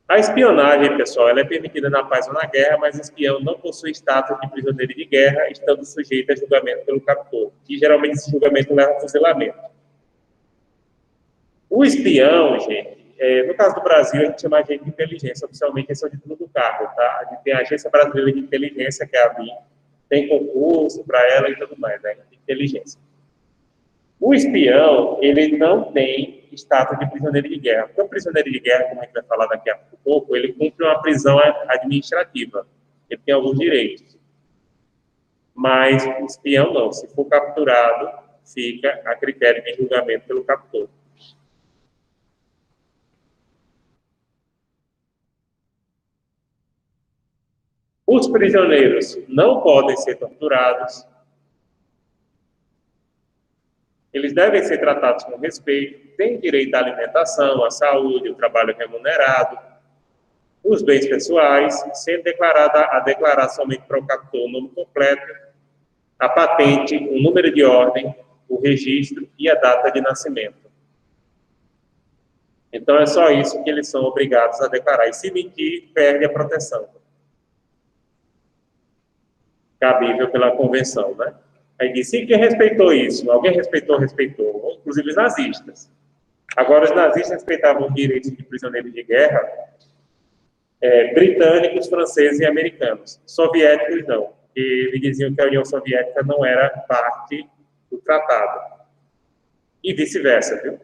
A espionagem, pessoal, ela é permitida na paz ou na guerra, mas o espião não possui status de prisioneiro de guerra, estando sujeito a julgamento pelo captor, e geralmente esse julgamento leva a fuzilamento. O espião, gente, no caso do Brasil, a gente chama de agente de inteligência, oficialmente esse é o título do cargo, tá? A gente tem a Agência Brasileira de Inteligência, que é a ABIN, tem concurso para ela e tudo mais, né? De inteligência. O espião, ele não tem status de prisioneiro de guerra. Porque o prisioneiro de guerra, como a gente vai falar daqui a pouco, ele cumpre uma prisão administrativa. Ele tem alguns direitos. Mas o espião não. Se for capturado, fica a critério de julgamento pelo captor. Os prisioneiros não podem ser torturados. Eles devem ser tratados com respeito, têm direito à alimentação, à saúde, ao trabalho remunerado, os bens pessoais, sendo a declarar somente para o captor o nome completo, a patente, o número de ordem, o registro e a data de nascimento. Então, é só isso que eles são obrigados a declarar. E se mentir, perde a proteção cabível pela convenção, né? Aí disse, quem respeitou isso? Alguém respeitou, inclusive os nazistas. Agora, os nazistas respeitavam os direitos de prisioneiros de guerra, britânicos, franceses e americanos. Soviéticos, não. Eles diziam que a União Soviética não era parte do tratado. E vice-versa, viu?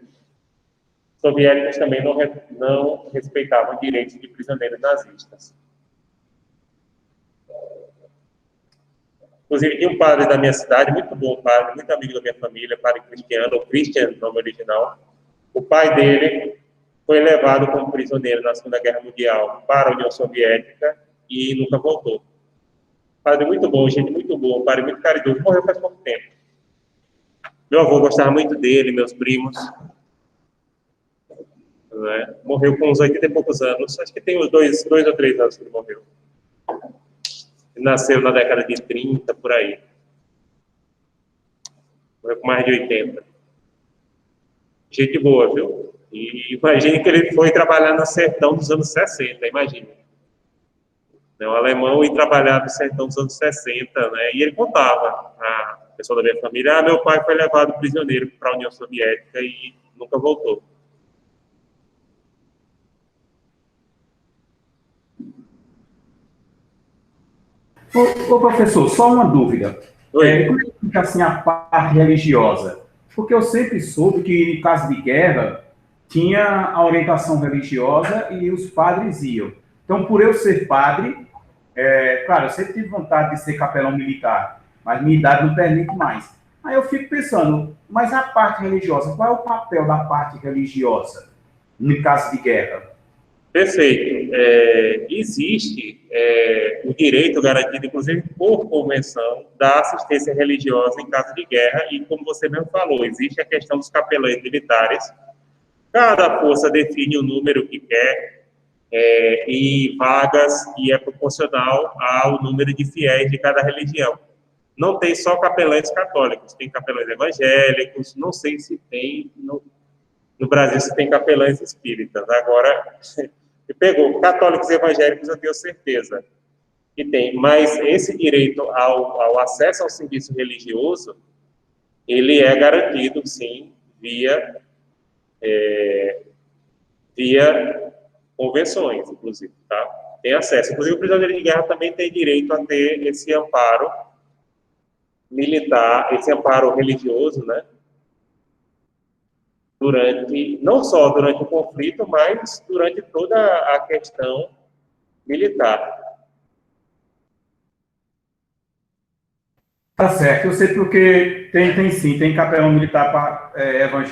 Soviéticos também não respeitavam direitos de prisioneiros nazistas. Inclusive, tinha um padre da minha cidade, muito bom padre, muito amigo da minha família, padre cristiano, o Christian, nome original. O pai dele foi levado como prisioneiro na Segunda Guerra Mundial para a União Soviética e nunca voltou. Padre muito bom, gente muito boa, padre muito caridoso, morreu faz pouco tempo. Meu avô gostava muito dele, meus primos. Né? Morreu com uns 80 e poucos anos, acho que tem uns dois ou 3 anos que ele morreu. Ele nasceu na década de 30, por aí. Morreu com mais de 80. Gente boa, viu? E imagine que ele foi trabalhar no sertão dos anos 60, imagine. Um alemão e trabalhar no sertão dos anos 60, né? E ele contava, a pessoa da minha família, meu pai foi levado prisioneiro para a União Soviética e nunca voltou. Ô, professor, só uma dúvida. Como é que fica assim a parte religiosa? Porque eu sempre soube que, em caso de guerra, tinha a orientação religiosa e os padres iam. Então, por eu ser padre, claro, eu sempre tive vontade de ser capelão militar, mas minha idade não permite mais. Aí eu fico pensando, mas a parte religiosa, qual é o papel da parte religiosa no caso de guerra? Perfeito. Existe o direito garantido, inclusive por convenção, da assistência religiosa em caso de guerra, e como você mesmo falou, existe a questão dos capelães militares. Cada força define o número que quer, e vagas, e é proporcional ao número de fiéis de cada religião. Não tem só capelães católicos, tem capelães evangélicos, não sei se tem, no Brasil se tem capelães espíritas. Agora, pegou católicos e evangélicos, eu tenho certeza que tem, mas esse direito ao acesso ao serviço religioso, ele é garantido, sim, via convenções, inclusive, tá? Tem acesso. Inclusive, o prisioneiro de guerra também tem direito a ter esse amparo militar, esse amparo religioso, né? Não só durante o conflito, mas durante toda a questão militar. Tá certo, eu sei porque tem sim, tem capelão militar,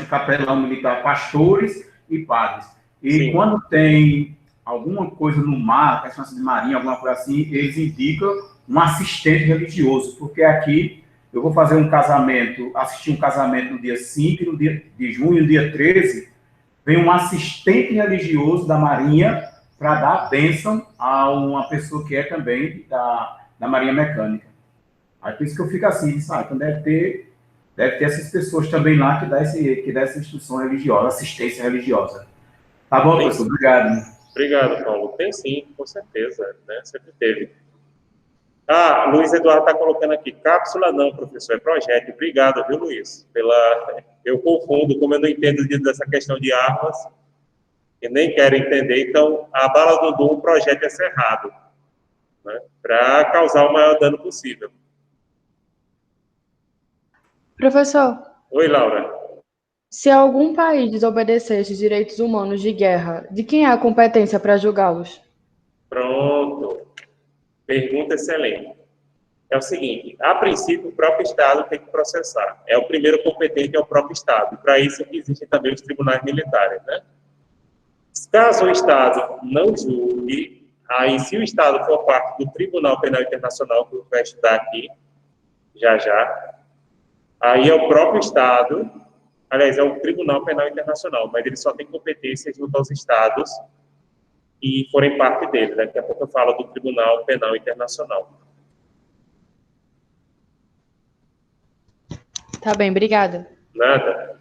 capelão militar, pastores e padres. E sim, quando tem alguma coisa no mar, questão de marinha, alguma coisa assim, eles indicam um assistente religioso, porque aqui eu vou fazer um casamento, assistir um casamento no dia 5, no dia de junho, no dia 13, vem um assistente religioso da Marinha para dar a bênção a uma pessoa que é também da Marinha Mecânica. Aí por isso que eu fico assim, então deve ter essas pessoas também lá que dá essa instrução religiosa, assistência religiosa. Tá bom, professor? Obrigado. Obrigado, Paulo. Tem sim, com certeza, né? Sempre teve. Luiz Eduardo está colocando aqui, cápsula não, professor, é projétil. Obrigado, viu, Luiz? Eu confundo, como eu não entendo dessa questão de armas, e nem quero entender, então, a bala do Dum, o projétil é cerrado, né, para causar o maior dano possível. Professor. Oi, Laura. Se algum país desobedecesse os direitos humanos de guerra, de quem é a competência para julgá-los? Pronto. Pergunta excelente. É o seguinte, a princípio, o próprio Estado tem que processar. É o primeiro competente, é o próprio Estado. Para isso existem também os tribunais militares, né? Caso o Estado não julgue, aí se o Estado for parte do Tribunal Penal Internacional, que vai estudar aqui, já, aí é o próprio Estado Aliás, é o Tribunal Penal Internacional, mas ele só tem competência junto aos estados e forem parte dele. Daqui a pouco eu falo do Tribunal Penal Internacional. Tá bem, obrigada. Nada.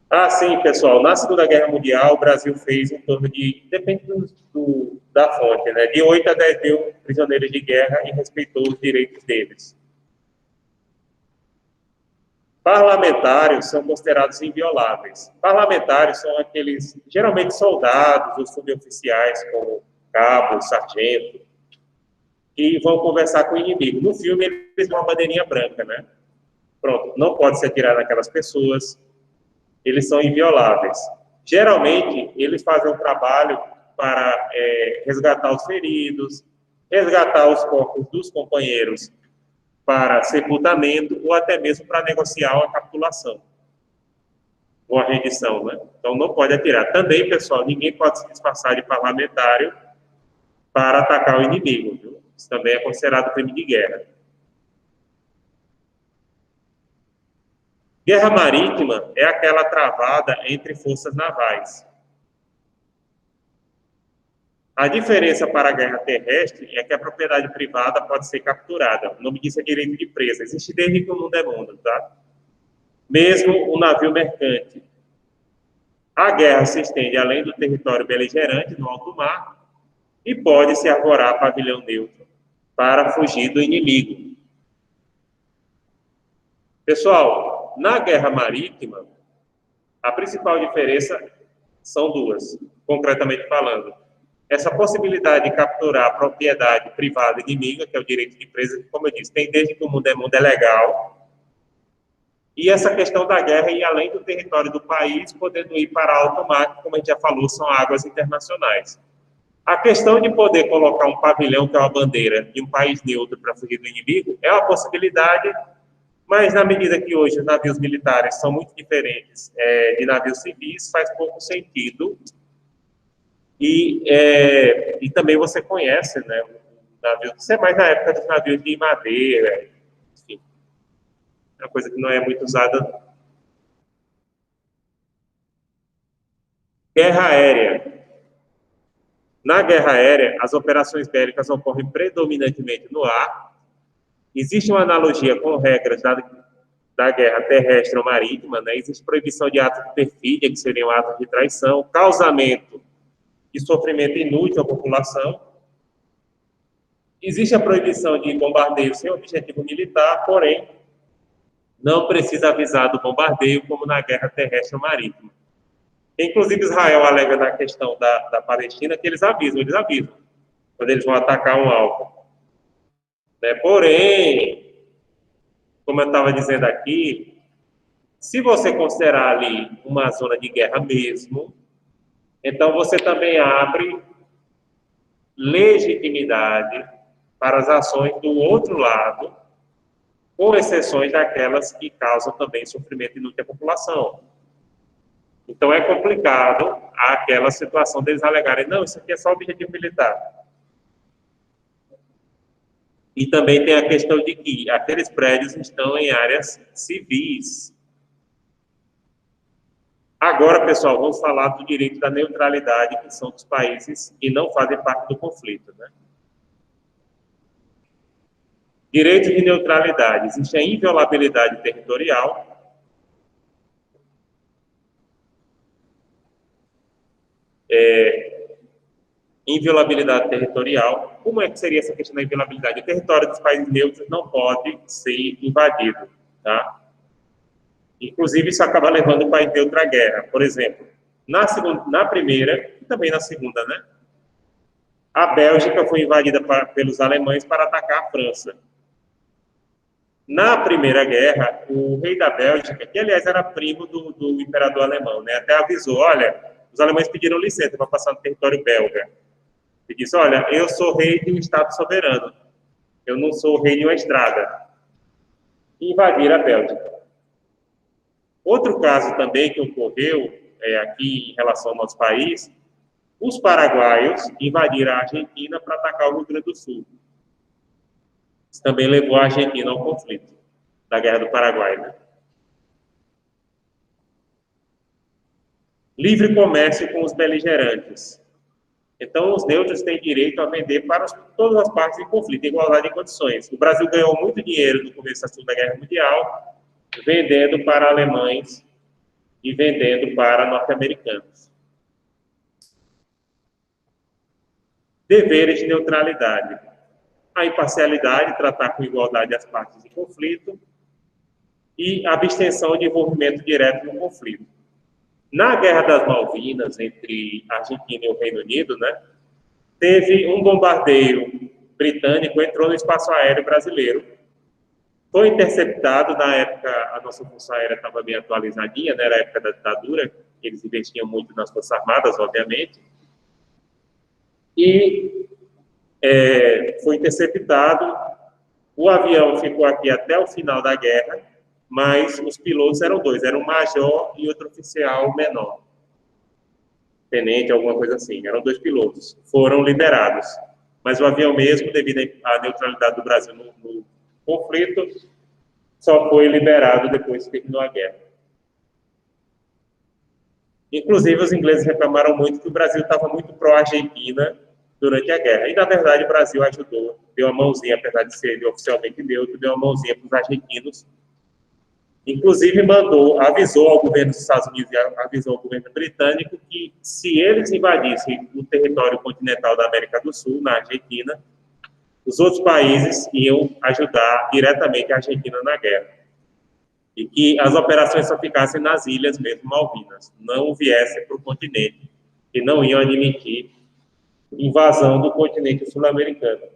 Ah, sim, pessoal. Na Segunda Guerra Mundial, o Brasil fez em torno de, depende da fonte, né? De 8 a 10 mil prisioneiros de guerra e respeitou os direitos deles. Parlamentares são considerados invioláveis. Parlamentares são aqueles, geralmente soldados ou suboficiais, como cabo, sargento, que vão conversar com o inimigo. No filme, eles têm uma bandeirinha branca, né? Pronto, não pode se atirar naquelas pessoas. Eles são invioláveis. Geralmente, eles fazem um trabalho para resgatar os feridos, resgatar os corpos dos companheiros para sepultamento ou até mesmo para negociar a capitulação ou a rendição, né? Então, não pode atirar. Também, pessoal, ninguém pode se disfarçar de parlamentário para atacar o inimigo, viu? Isso também é considerado crime de guerra. Guerra marítima é aquela travada entre forças navais. A diferença para a guerra terrestre é que a propriedade privada pode ser capturada. O nome disso é direito de presa. Existe desde que o mundo é mundo, tá? Mesmo o navio mercante. A guerra se estende além do território beligerante, no alto mar, e pode se arvorar pavilhão neutro para fugir do inimigo. Pessoal, na guerra marítima, a principal diferença são duas, concretamente falando. Essa possibilidade de capturar a propriedade privada inimiga, que é o direito de presa, que, como eu disse, tem desde que o mundo é legal. E essa questão da guerra ir além do território do país, podendo ir para alto mar, que, como a gente já falou, são águas internacionais. A questão de poder colocar um pavilhão, que é uma bandeira, de um país neutro para fugir do inimigo, é uma possibilidade, mas na medida que hoje os navios militares são muito diferentes de navios civis, faz pouco sentido. E também você conhece, né, o navio, isso é mais na época dos navios de madeira, enfim, é uma coisa que não é muito usada. Guerra aérea. Na guerra aérea, as operações bélicas ocorrem predominantemente no ar. Existe uma analogia com regras da guerra terrestre ou marítima, né? Existe proibição de atos de perfídia, que seriam atos de traição, causamento de sofrimento inútil à população. Existe a proibição de bombardeio sem objetivo militar, porém, não precisa avisar do bombardeio, como na guerra terrestre ou marítima. Inclusive, Israel alega na questão da Palestina que eles avisam, quando eles vão atacar um alvo. Né? Porém, como eu estava dizendo aqui, se você considerar ali uma zona de guerra mesmo, então você também abre legitimidade para as ações do outro lado, com exceções daquelas que causam também sofrimento inútil à população. Então, é complicado aquela situação deles alegarem, não, isso aqui é só objetivo militar. E também tem a questão de que aqueles prédios estão em áreas civis. Agora, pessoal, vamos falar do direito da neutralidade, que são dos países que não fazem parte do conflito, né? Direito de neutralidade. Existe a inviolabilidade territorial. Inviolabilidade territorial. Como é que seria essa questão da inviolabilidade? O território dos países neutros não pode ser invadido, tá? Inclusive, isso acaba levando o país neutro à guerra. Por exemplo, na primeira e também na segunda, né? A Bélgica foi invadida pelos alemães para atacar a França. Na Primeira Guerra, o rei da Bélgica, que aliás era primo do imperador alemão, né? Até avisou, olha, os alemães pediram licença para passar no território belga. Ele disse, olha, eu sou rei de um estado soberano, eu não sou rei de uma estrada. E invadiram a Bélgica. Outro caso também que ocorreu aqui em relação ao nosso país, os paraguaios invadiram a Argentina para atacar o Rio Grande do Sul. Isso também levou a Argentina ao conflito da Guerra do Paraguai, né? Livre comércio com os beligerantes. Então, os neutros têm direito a vender para todas as partes em conflito, em igualdade de condições. O Brasil ganhou muito dinheiro no começo da Segunda Guerra Mundial, vendendo para alemães e vendendo para norte-americanos. Deveres de neutralidade. A imparcialidade, tratar com igualdade as partes em conflito, e abstenção de envolvimento direto no conflito. Na Guerra das Malvinas, entre a Argentina e o Reino Unido, né, teve um bombardeio britânico, entrou no espaço aéreo brasileiro, foi interceptado. Na época, a nossa Força Aérea estava bem atualizadinha, né, era a época da ditadura, eles investiam muito nas Forças Armadas, obviamente, e foi interceptado. O avião ficou aqui até o final da guerra, mas os pilotos eram dois, era um major e outro oficial menor, tenente, alguma coisa assim, eram dois pilotos, foram liberados, mas o avião mesmo, devido à neutralidade do Brasil no conflito, só foi liberado depois que terminou a guerra. Inclusive, os ingleses reclamaram muito que o Brasil estava muito pró-Argentina durante a guerra, e na verdade o Brasil ajudou, deu uma mãozinha, apesar de ser oficialmente neutro, deu uma mãozinha para os argentinos. Inclusive, avisou ao governo dos Estados Unidos e avisou ao governo britânico que, se eles invadissem o território continental da América do Sul, na Argentina, os outros países iam ajudar diretamente a Argentina na guerra. E que as operações só ficassem nas ilhas mesmo, Malvinas, não viessem para o continente, e não iam admitir invasão do continente sul-americano.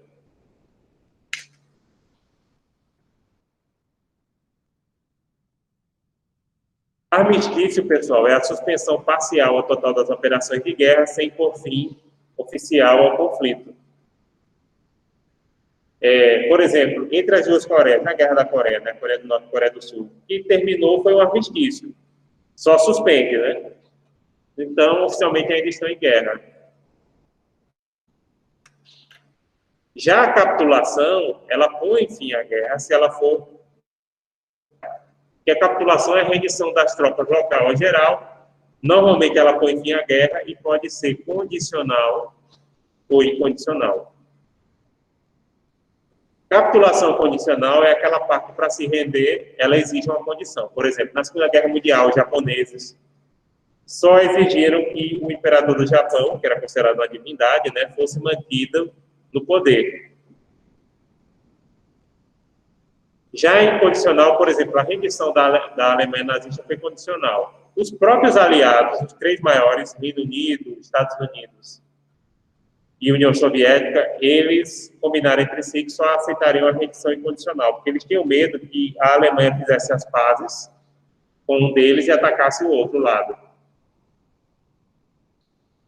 Armistício, pessoal, é a suspensão parcial ou total das operações de guerra sem pôr fim oficial ao conflito. Por exemplo, entre as duas Coreias, na Guerra da Coreia, né, Coreia do Norte e Coreia do Sul, que terminou foi um armistício. Só suspende, né? Então, oficialmente ainda estão em guerra. Já a capitulação, ela põe fim à guerra se ela for... que a capitulação é a rendição das tropas local ou geral. Normalmente ela põe fim à guerra e pode ser condicional ou incondicional. Capitulação condicional é aquela parte para se render, ela exige uma condição. Por exemplo, na Segunda Guerra Mundial, os japoneses só exigiram que o imperador do Japão, que era considerado uma divindade, né, fosse mantido no poder. Já em condicional, por exemplo, a rendição da Alemanha nazista foi condicional. Os próprios aliados, os três maiores, Reino Unido, Estados Unidos e União Soviética, eles combinaram entre si que só aceitariam a rendição incondicional, porque eles tinham medo que a Alemanha fizesse as pazes com um deles e atacasse o outro lado.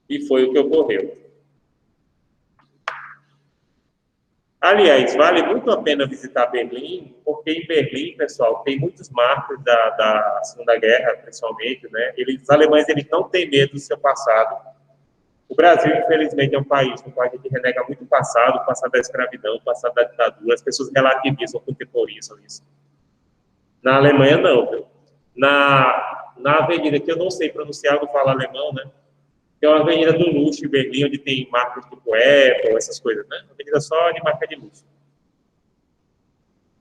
E foi o que ocorreu. Aliás, vale muito a pena visitar Berlim, porque em Berlim, pessoal, tem muitos marcos da Segunda Guerra, principalmente, né? Os alemães, eles não têm medo do seu passado. O Brasil, infelizmente, é um país no qual a gente renega muito o passado da escravidão, o passado da ditadura. As pessoas relativizam, contemporizam isso. Na Alemanha, não, viu? Na avenida, que eu não sei pronunciar, eu não falo alemão, né? Tem uma avenida do luxo em Berlim, onde tem marcas tipo Apple, essas coisas, né? Uma avenida só de marca de luxo.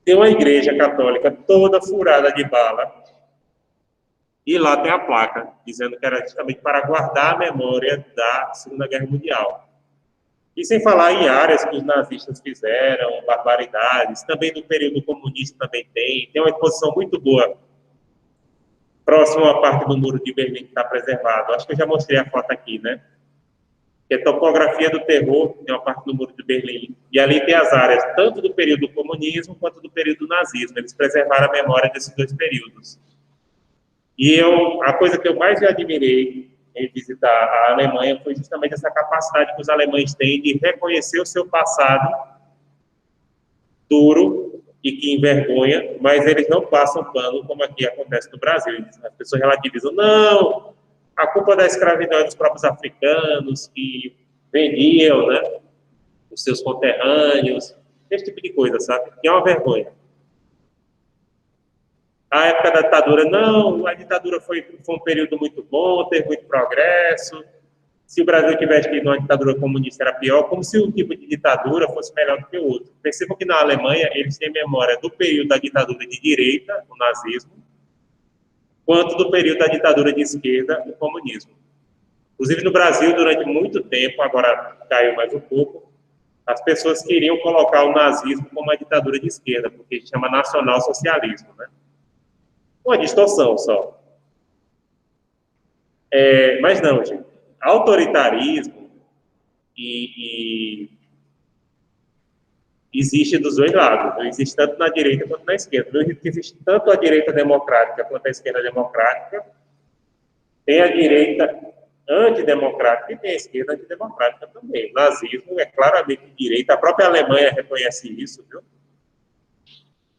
Tem uma igreja católica toda furada de bala, e lá tem a placa, dizendo que era justamente para guardar a memória da Segunda Guerra Mundial. E sem falar em áreas que os nazistas fizeram, barbaridades, também do período comunista também tem uma exposição muito boa, próximo à parte do Muro de Berlim que está preservado. Acho que eu já mostrei a foto aqui, né? Que é Topografia do Terror, tem uma parte do Muro de Berlim. E ali tem as áreas tanto do período do comunismo quanto do período do nazismo. Eles preservaram a memória desses dois períodos. E a coisa que eu mais admirei em visitar a Alemanha foi justamente essa capacidade que os alemães têm de reconhecer o seu passado duro e que envergonha, mas eles não passam pano como aqui acontece no Brasil. As pessoas relativizam, não, a culpa da escravidão é dos próprios africanos que vendiam, né, os seus conterrâneos, esse tipo de coisa, sabe? Que é uma vergonha. A época da ditadura, não, a ditadura foi um período muito bom, teve muito progresso. Se o Brasil tivesse tido uma ditadura comunista, era pior, como se um tipo de ditadura fosse melhor do que o outro. Percebam que na Alemanha, eles têm memória do período da ditadura de direita, o nazismo, quanto do período da ditadura de esquerda, o comunismo. Inclusive, no Brasil, durante muito tempo, agora caiu mais um pouco, as pessoas queriam colocar o nazismo como uma ditadura de esquerda, porque chama nacional-socialismo, né? Uma distorção só. Mas não, gente. Autoritarismo existe dos dois lados. Existe tanto na direita quanto na esquerda. Existe tanto a direita democrática quanto a esquerda democrática. Tem a direita antidemocrática e tem a esquerda antidemocrática também. O nazismo é claramente de direita. A própria Alemanha reconhece isso, viu?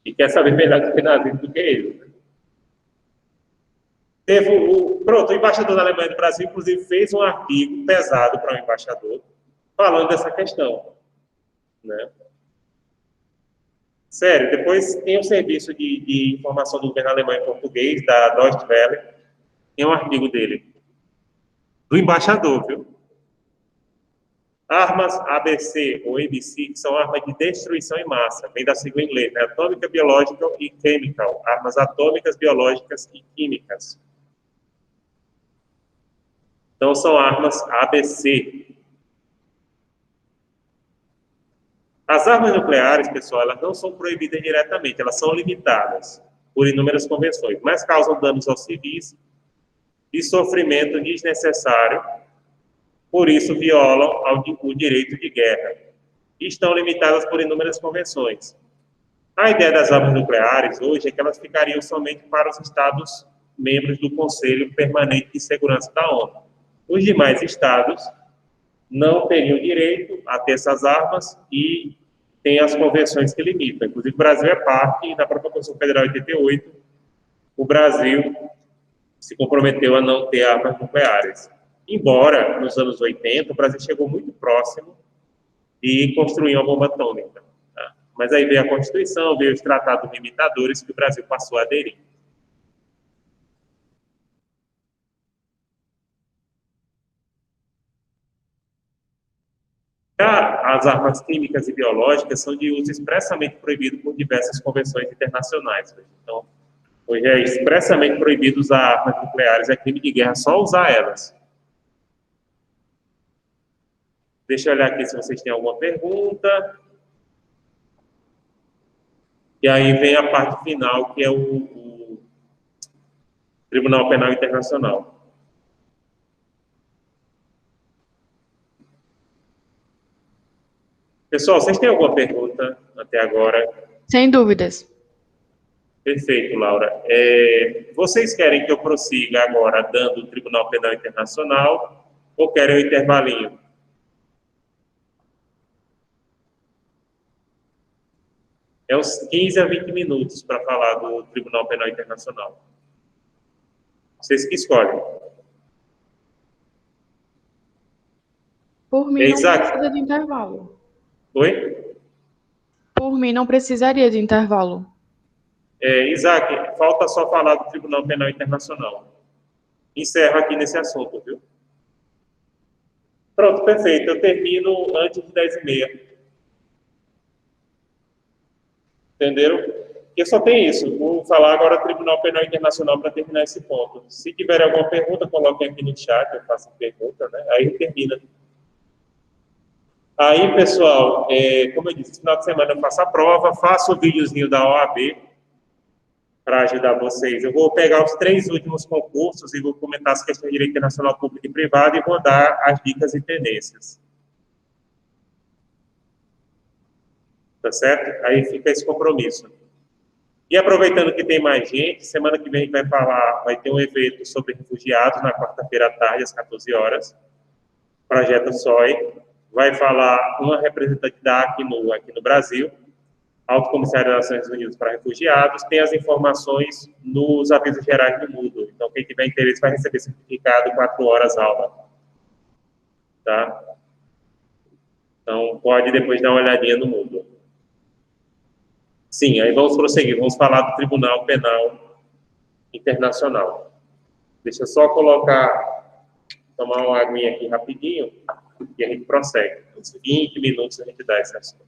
E quer saber melhor do que nazismo do que ele, né? Pronto, o embaixador da Alemanha do Brasil, inclusive, fez um artigo pesado para o embaixador, falando dessa questão, né? Sério, depois tem um serviço de informação do governo alemão em português, da Deutsche Welle, tem um artigo dele, do embaixador, viu? Armas ABC ou ABC, que são armas de destruição em massa, vem da sigla em inglês, né? Atômica, biológica e chemical, armas atômicas, biológicas e químicas. Então, são armas ABC. As armas nucleares, pessoal, elas não são proibidas diretamente, elas são limitadas por inúmeras convenções, mas causam danos aos civis e sofrimento desnecessário, por isso violam o direito de guerra. E estão limitadas por inúmeras convenções. A ideia das armas nucleares hoje é que elas ficariam somente para os Estados membros do Conselho Permanente de Segurança da ONU. Os demais estados não teriam direito a ter essas armas e tem as convenções que limitam. Inclusive, o Brasil é parte, e na própria Constituição Federal de 88, o Brasil se comprometeu a não ter armas nucleares. Embora, nos anos 80, o Brasil chegou muito próximo de construir uma bomba atômica. Tá? Mas aí veio a Constituição, veio os tratados limitadores que o Brasil passou a aderir. As armas químicas e biológicas são de uso expressamente proibido por diversas convenções internacionais. Então, hoje é expressamente proibido usar armas nucleares, é crime de guerra só usar elas. Deixa eu olhar aqui se vocês têm alguma pergunta. E aí vem a parte final, que é o Tribunal Penal Internacional. Pessoal, vocês têm alguma pergunta até agora? Sem dúvidas. Perfeito, Laura. Vocês querem que eu prossiga agora dando o Tribunal Penal Internacional ou querem um intervalinho? É uns 15 a 20 minutos para falar do Tribunal Penal Internacional. Vocês que escolhem. Por mim, não Isaac. precisa de intervalo. Oi? Por mim, não precisaria de intervalo. Isaac, falta só falar do Tribunal Penal Internacional. Encerro aqui nesse assunto, viu? Pronto, perfeito. Eu termino antes de 10h30. Entenderam? Porque só tem isso. Vou falar agora do Tribunal Penal Internacional para terminar esse ponto. Se tiver alguma pergunta, coloquem aqui no chat, eu faço pergunta, né? Aí termina. Aí, pessoal, como eu disse, no final de semana eu faço a prova, faço o videozinho da OAB para ajudar vocês. Eu vou pegar os 3 últimos concursos e vou comentar as questões de direito internacional público e privado e vou dar as dicas e tendências. Tá certo? Aí fica esse compromisso. E aproveitando que tem mais gente, semana que vem a gente vai ter um evento sobre refugiados na quarta-feira à tarde, às 14 horas. Projeto SOI. Vai falar uma representante da Acnur aqui no Brasil, Alto Comissário das Nações Unidas para Refugiados, tem as informações nos avisos gerais do Moodle. Então, quem tiver interesse vai receber certificado 4 horas aula. Tá? Então, pode depois dar uma olhadinha no Moodle. Sim, aí vamos prosseguir. Vamos falar do Tribunal Penal Internacional. Deixa eu só tomar uma aguinha aqui rapidinho e a gente prossegue. Uns 20 minutos a gente dá esse assunto.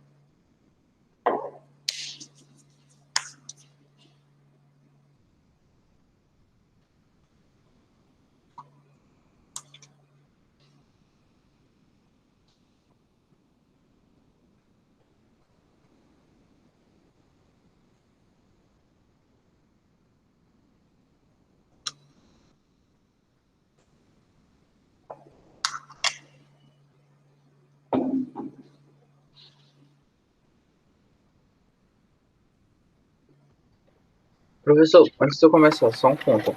Professor, antes de eu começar, só um ponto.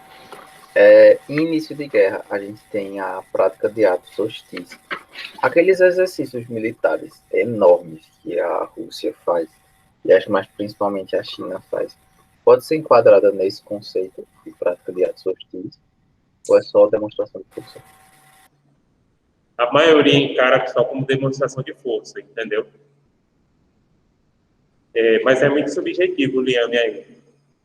Em início de guerra, a gente tem a prática de atos hostis. Aqueles exercícios militares enormes que a Rússia faz, e acho mais principalmente a China faz, pode ser enquadrada nesse conceito de prática de atos hostis, ou é só demonstração de força? A maioria encara só como demonstração de força, entendeu? Mas é muito subjetivo, Liane, aí.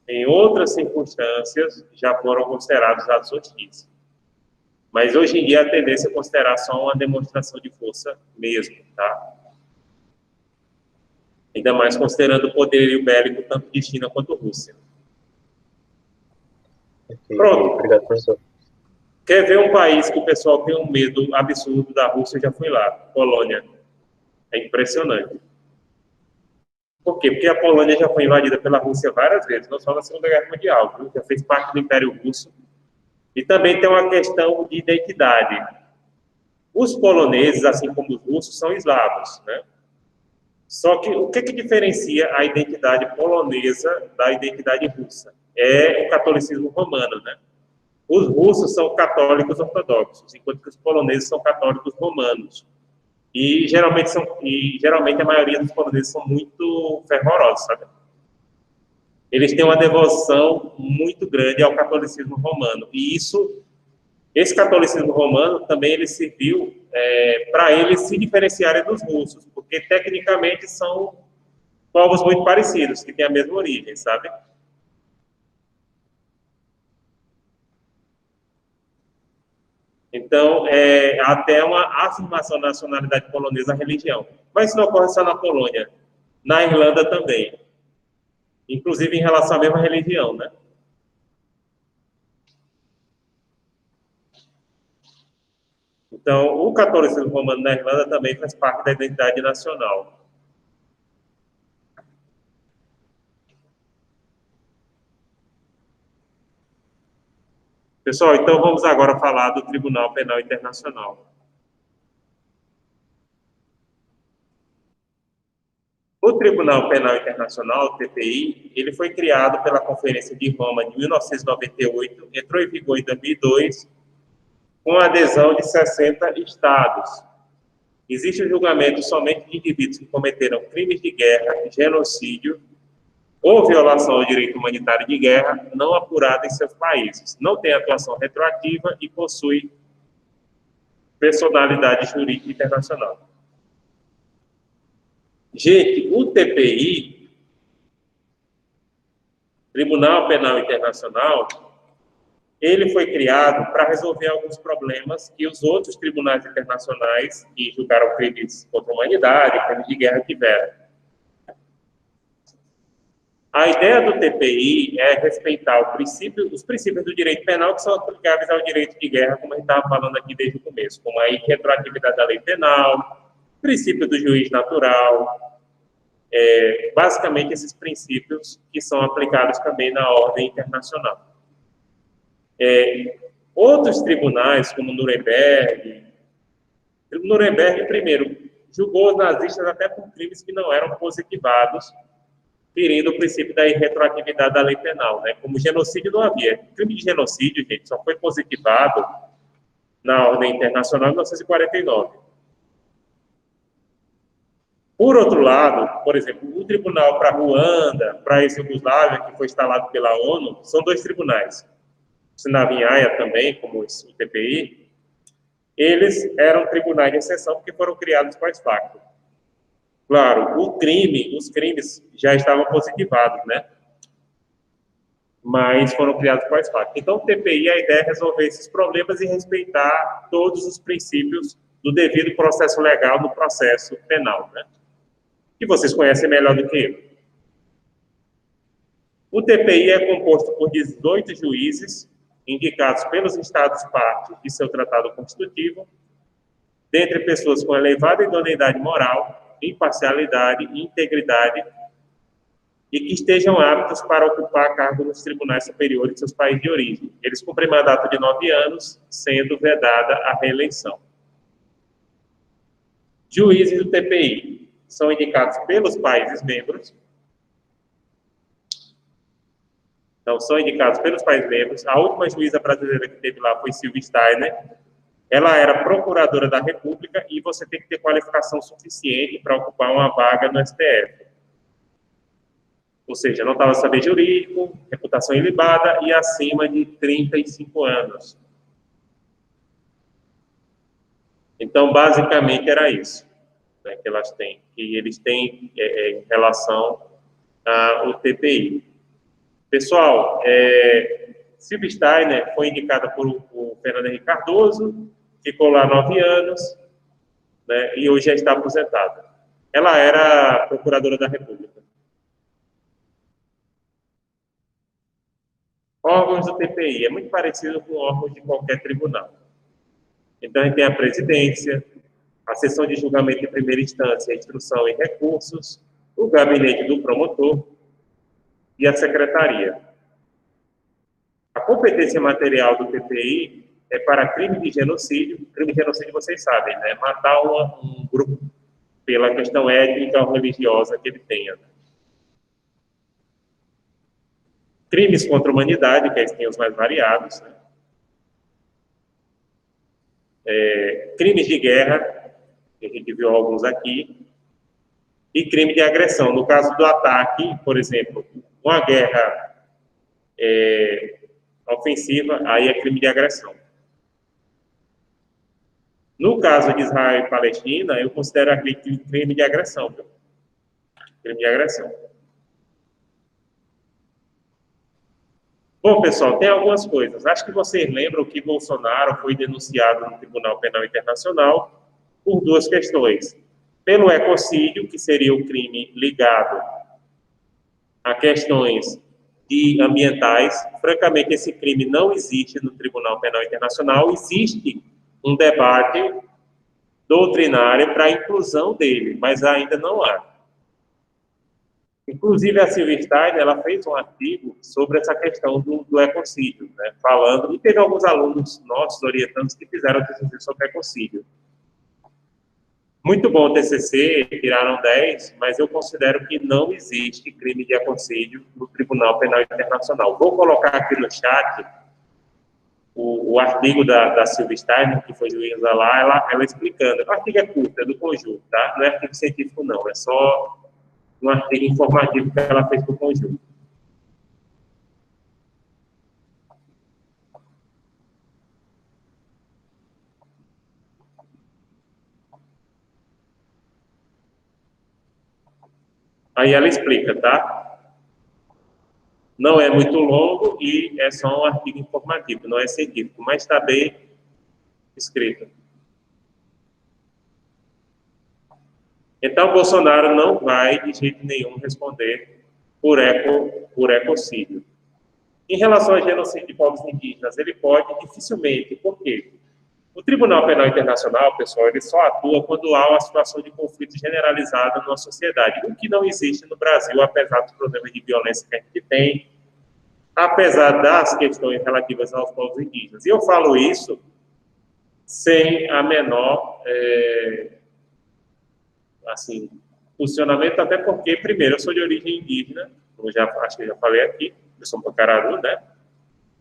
Em outras circunstâncias, já foram considerados atos hostis. Mas hoje em dia a tendência é considerar só uma demonstração de força mesmo, tá? Ainda mais considerando o poderio bélico tanto de China quanto Rússia. Pronto. Obrigado, professor. Quer ver um país que o pessoal tem um medo absurdo da Rússia? Eu já fui lá, Polônia. É impressionante. Por quê? Porque a Polônia já foi invadida pela Rússia várias vezes, não só na Segunda Guerra Mundial, viu? Já fez parte do Império Russo. E também tem uma questão de identidade. Os poloneses, assim como os russos, são eslavos, né? Só que o que diferencia a identidade polonesa da identidade russa? É o catolicismo romano, né? Os russos são católicos ortodoxos, enquanto que os poloneses são católicos romanos. E geralmente a maioria dos poloneses são muito fervorosos, sabe? Eles têm uma devoção muito grande ao catolicismo romano. E esse catolicismo romano também ele serviu para eles se diferenciarem dos russos, porque tecnicamente são povos muito parecidos, que têm a mesma origem, sabe? Então, há até uma afirmação da nacionalidade polonesa à religião. Mas isso não ocorre só na Polônia, na Irlanda também. Inclusive em relação à mesma religião, né? Então, o catolicismo romano na Irlanda também faz parte da identidade nacional. Pessoal, então vamos agora falar do Tribunal Penal Internacional. O Tribunal Penal Internacional, o TPI, ele foi criado pela Conferência de Roma de 1998, entrou em vigor em 2002, com a adesão de 60 estados. Existe o julgamento somente de indivíduos que cometeram crimes de guerra, genocídio ou violação ao direito humanitário de guerra não apurado em seus países. Não tem atuação retroativa e possui personalidade jurídica internacional. Gente, o TPI, Tribunal Penal Internacional, ele foi criado para resolver alguns problemas que os outros tribunais internacionais que julgaram crimes contra a humanidade, crimes de guerra tiveram. A ideia do TPI é respeitar os princípios do direito penal que são aplicáveis ao direito de guerra, como a gente estava falando aqui desde o começo, como a retroatividade da lei penal, princípio do juiz natural, basicamente esses princípios que são aplicados também na ordem internacional. Outros tribunais, como Nuremberg, primeiro, julgou os nazistas até por crimes que não eram positivados, ferindo o princípio da irretroatividade da lei penal, né? Como genocídio não havia. O crime de genocídio, gente, só foi positivado na ordem internacional em 1949. Por outro lado, por exemplo, o tribunal para Ruanda, para a ex-Yugoslávia, que foi instalado pela ONU, são dois tribunais. O Sinavinhaia também, como o TPI, eles eram tribunais de exceção porque foram criados pós-facto. Claro, os crimes já estavam positivados, né? Mas foram criados quais fatos. Então, o TPI, a ideia é resolver esses problemas e respeitar todos os princípios do devido processo legal no processo penal, né? Que vocês conhecem melhor do que eu. O TPI é composto por 18 juízes, indicados pelos Estados-partes de seu tratado constitutivo, dentre pessoas com elevada idoneidade moral, imparcialidade e integridade, e que estejam aptos para ocupar cargo nos tribunais superiores de seus países de origem. Eles cumprem mandato de 9 anos, sendo vedada a reeleição. Juízes do TPI são indicados pelos países membros. Então, são indicados pelos países membros. A última juíza brasileira que teve lá foi Silvia Steiner. Ela era procuradora da República e você tem que ter qualificação suficiente para ocupar uma vaga no STF. Ou seja, não estava saber jurídico, reputação ilibada e acima de 35 anos. Então, basicamente, era isso, né, que elas têm, que eles têm em relação ao TPI. Pessoal, Silvia Steiner foi indicada por Fernando Henrique Cardoso, ficou lá 9 anos, né, e hoje já está aposentada. Ela era procuradora da República. Órgãos do TPI é muito parecido com órgãos de qualquer tribunal. Então, a gente tem a presidência, a sessão de julgamento em primeira instância, instrução e recursos, o gabinete do promotor e a secretaria. A competência material do TPI é para crime de genocídio. Crime de genocídio, vocês sabem, né? Matar um grupo pela questão étnica ou religiosa que ele tenha. Né? Crimes contra a humanidade, que tem os mais variados, né? Crimes de guerra, que a gente viu alguns aqui, e crime de agressão. No caso do ataque, por exemplo, uma guerra ofensiva, aí é crime de agressão. No caso de Israel e Palestina, eu considero aqui crime de agressão. Viu? Crime de agressão. Bom, pessoal, tem algumas coisas. Acho que vocês lembram que Bolsonaro foi denunciado no Tribunal Penal Internacional por duas questões. Pelo ecocídio, que seria o crime ligado a questões ambientais. Francamente, esse crime não existe no Tribunal Penal Internacional. Existe um debate doutrinário para a inclusão dele, mas ainda não há. Inclusive, a Silvia Steiner, ela fez um artigo sobre essa questão do ecocídio, né, falando, e teve alguns alunos nossos, orientandos, que fizeram TCC sobre ecocídio. Muito bom o TCC, tiraram 10, mas eu considero que não existe crime de ecocídio no Tribunal Penal Internacional. Vou colocar aqui no chat o artigo da Silvia Steiner, que foi juíza lá, ela explicando. O artigo é curto, é do conjunto, tá? Não é artigo científico, não, é só um artigo informativo que ela fez para o conjunto. Aí ela explica, tá? Não é muito longo e é só um artigo informativo, não é científico, mas está bem escrito. Então, Bolsonaro não vai, de jeito nenhum, responder por ecocídio. Em relação ao genocídio de povos indígenas, ele pode dificilmente. Por quê? O Tribunal Penal Internacional, pessoal, ele só atua quando há uma situação de conflito generalizado numa sociedade, o que não existe no Brasil, apesar dos problemas de violência que a gente tem, apesar das questões relativas aos povos indígenas. E eu falo isso sem a menor... assim, funcionamento, até porque, primeiro, eu sou de origem indígena, como acho que eu já falei aqui, eu sou um Pacararu, né?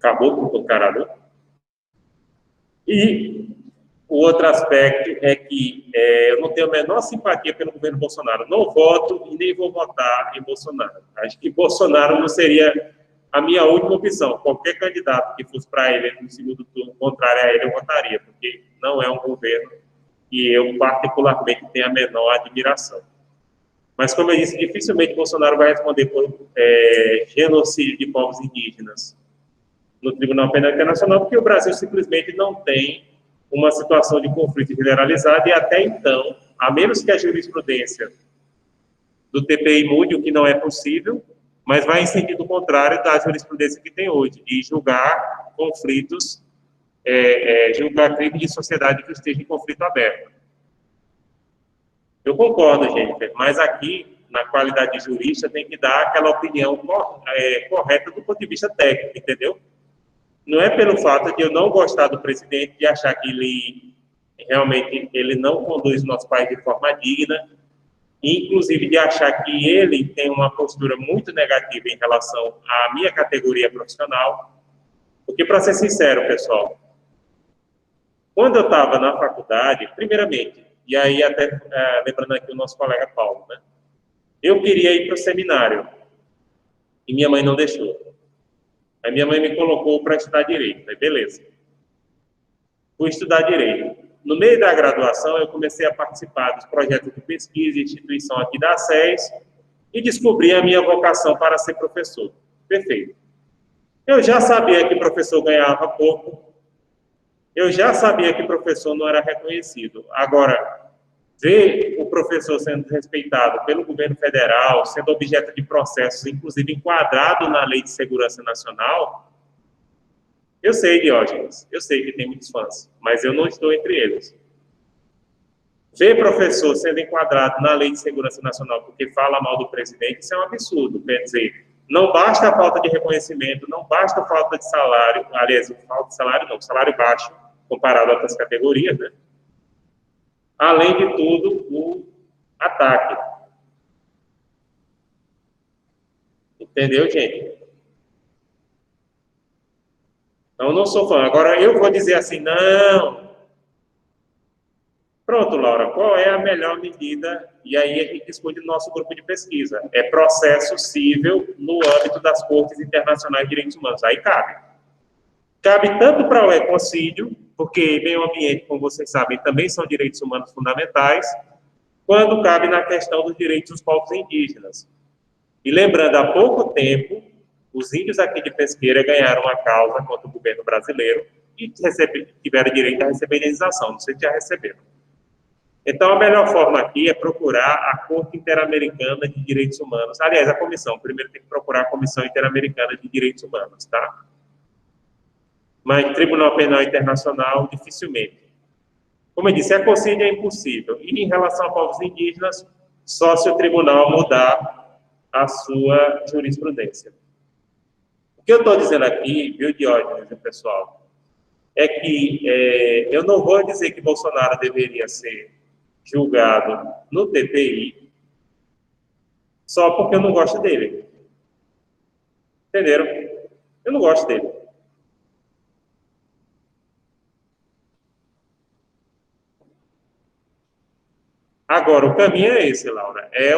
Caboclo Pacararu. E o outro aspecto é que eu não tenho a menor simpatia pelo governo Bolsonaro. Não voto e nem vou votar em Bolsonaro. Acho que Bolsonaro não seria a minha última opção. Qualquer candidato que fosse para ele no segundo turno, contrário a ele, eu votaria, porque não é um governo que eu particularmente tenho a menor admiração. Mas, como eu disse, dificilmente Bolsonaro vai responder por genocídio de povos indígenas no Tribunal Penal Internacional, porque o Brasil simplesmente não tem uma situação de conflito generalizado e, até então, a menos que a jurisprudência do TPI mude, o que não é possível, mas vai em sentido contrário da jurisprudência que tem hoje, de julgar conflitos, julgar crimes de sociedade que estejam em conflito aberto. Eu concordo, gente, mas aqui, na qualidade de jurista, tem que dar aquela opinião correta do ponto de vista técnico, entendeu? Não é pelo fato de eu não gostar do presidente, de achar que ele realmente não conduz o nosso país de forma digna, inclusive de achar que ele tem uma postura muito negativa em relação à minha categoria profissional. Porque, para ser sincero, pessoal, quando eu estava na faculdade, primeiramente, e aí até lembrando aqui o nosso colega Paulo, né? Eu queria ir para o seminário e minha mãe não deixou. Aí minha mãe me colocou para estudar Direito. Aí, beleza. Fui estudar Direito. No meio da graduação, eu comecei a participar dos projetos de pesquisa e instituição aqui da SES e descobri a minha vocação para ser professor. Perfeito. Eu já sabia que professor ganhava pouco. Eu já sabia que professor não era reconhecido. Agora, ver o professor sendo respeitado pelo governo federal, sendo objeto de processos, inclusive enquadrado na Lei de Segurança Nacional, eu sei, Diógenes, eu sei que tem muitos fãs, mas eu não estou entre eles. Ver professor sendo enquadrado na Lei de Segurança Nacional porque fala mal do presidente, isso é um absurdo. Quer dizer, não basta a falta de reconhecimento, não basta a falta de salário, aliás, falta de salário não, salário baixo comparado a outras categorias, né? Além de tudo, o ataque. Entendeu, gente? Então, eu não sou fã. Agora, eu vou dizer assim, não. Pronto, Laura, qual é a melhor medida? E aí a gente discute no nosso grupo de pesquisa. É processo cível no âmbito das Cortes Internacionais de Direitos Humanos. Aí cabe. Cabe tanto para o ecocídio, porque meio ambiente, como vocês sabem, também são direitos humanos fundamentais, quando cabe na questão dos direitos dos povos indígenas. E lembrando, há pouco tempo, os índios aqui de Pesqueira ganharam uma causa contra o governo brasileiro e tiveram direito a receber indenização, não sei se já receberam. Então, a melhor forma aqui é procurar a Corte Interamericana de Direitos Humanos. Aliás, a comissão. Primeiro tem que procurar a Comissão Interamericana de Direitos Humanos, tá? Mas Tribunal Penal Internacional, dificilmente. Como eu disse, ecocídio é impossível. E em relação a povos indígenas, só se o tribunal mudar a sua jurisprudência. O que eu estou dizendo aqui, viu, Diógenes, pessoal, é que eu não vou dizer que Bolsonaro deveria ser julgado no TPI só porque eu não gosto dele. Entenderam? Eu não gosto dele. Agora, o caminho é esse, Laura. É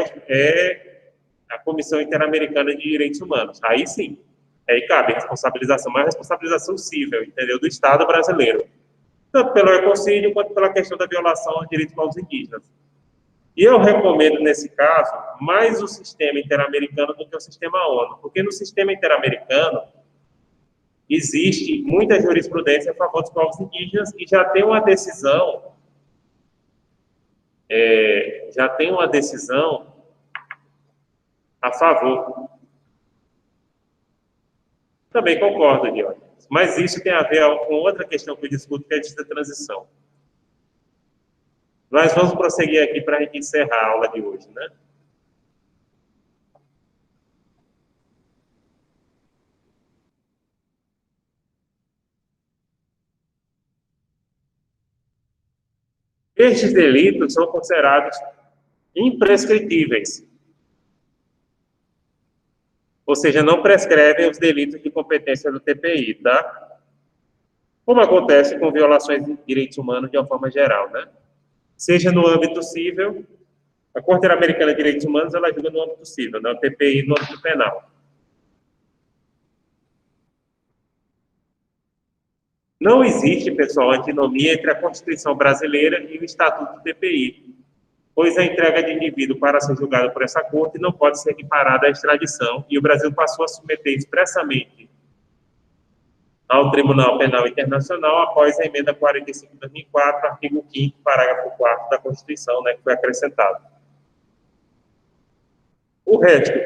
a Comissão Interamericana de Direitos Humanos. Aí sim. Aí cabe responsabilização, mas responsabilização civil, entendeu? Do Estado brasileiro. Tanto pelo ecocídio, quanto pela questão da violação aos direitos dos povos indígenas. E eu recomendo, nesse caso, mais o sistema interamericano do que o sistema ONU. Porque no sistema interamericano existe muita jurisprudência a favor dos povos indígenas e já tem uma decisão a favor. Também concordo, Diógenes. Mas isso tem a ver com outra questão que eu discuto, que é a transição. Nós vamos prosseguir aqui para a gente encerrar a aula de hoje, né? Estes delitos são considerados imprescritíveis. Ou seja, não prescrevem os delitos de competência do TPI, tá? Como acontece com violações de direitos humanos de uma forma geral, né? Seja no âmbito civil, a Corte Interamericana de Direitos Humanos, ela julga no âmbito civil, né? O TPI no âmbito penal. Não existe, pessoal, antinomia entre a Constituição brasileira e o Estatuto do TPI. pois a entrega de indivíduo para ser julgado por essa corte não pode ser equiparada à extradição, e o Brasil passou a submeter expressamente ao Tribunal Penal Internacional após a emenda 45 de 2004, artigo 5º, parágrafo 4º da Constituição, né, que foi acrescentado. O resto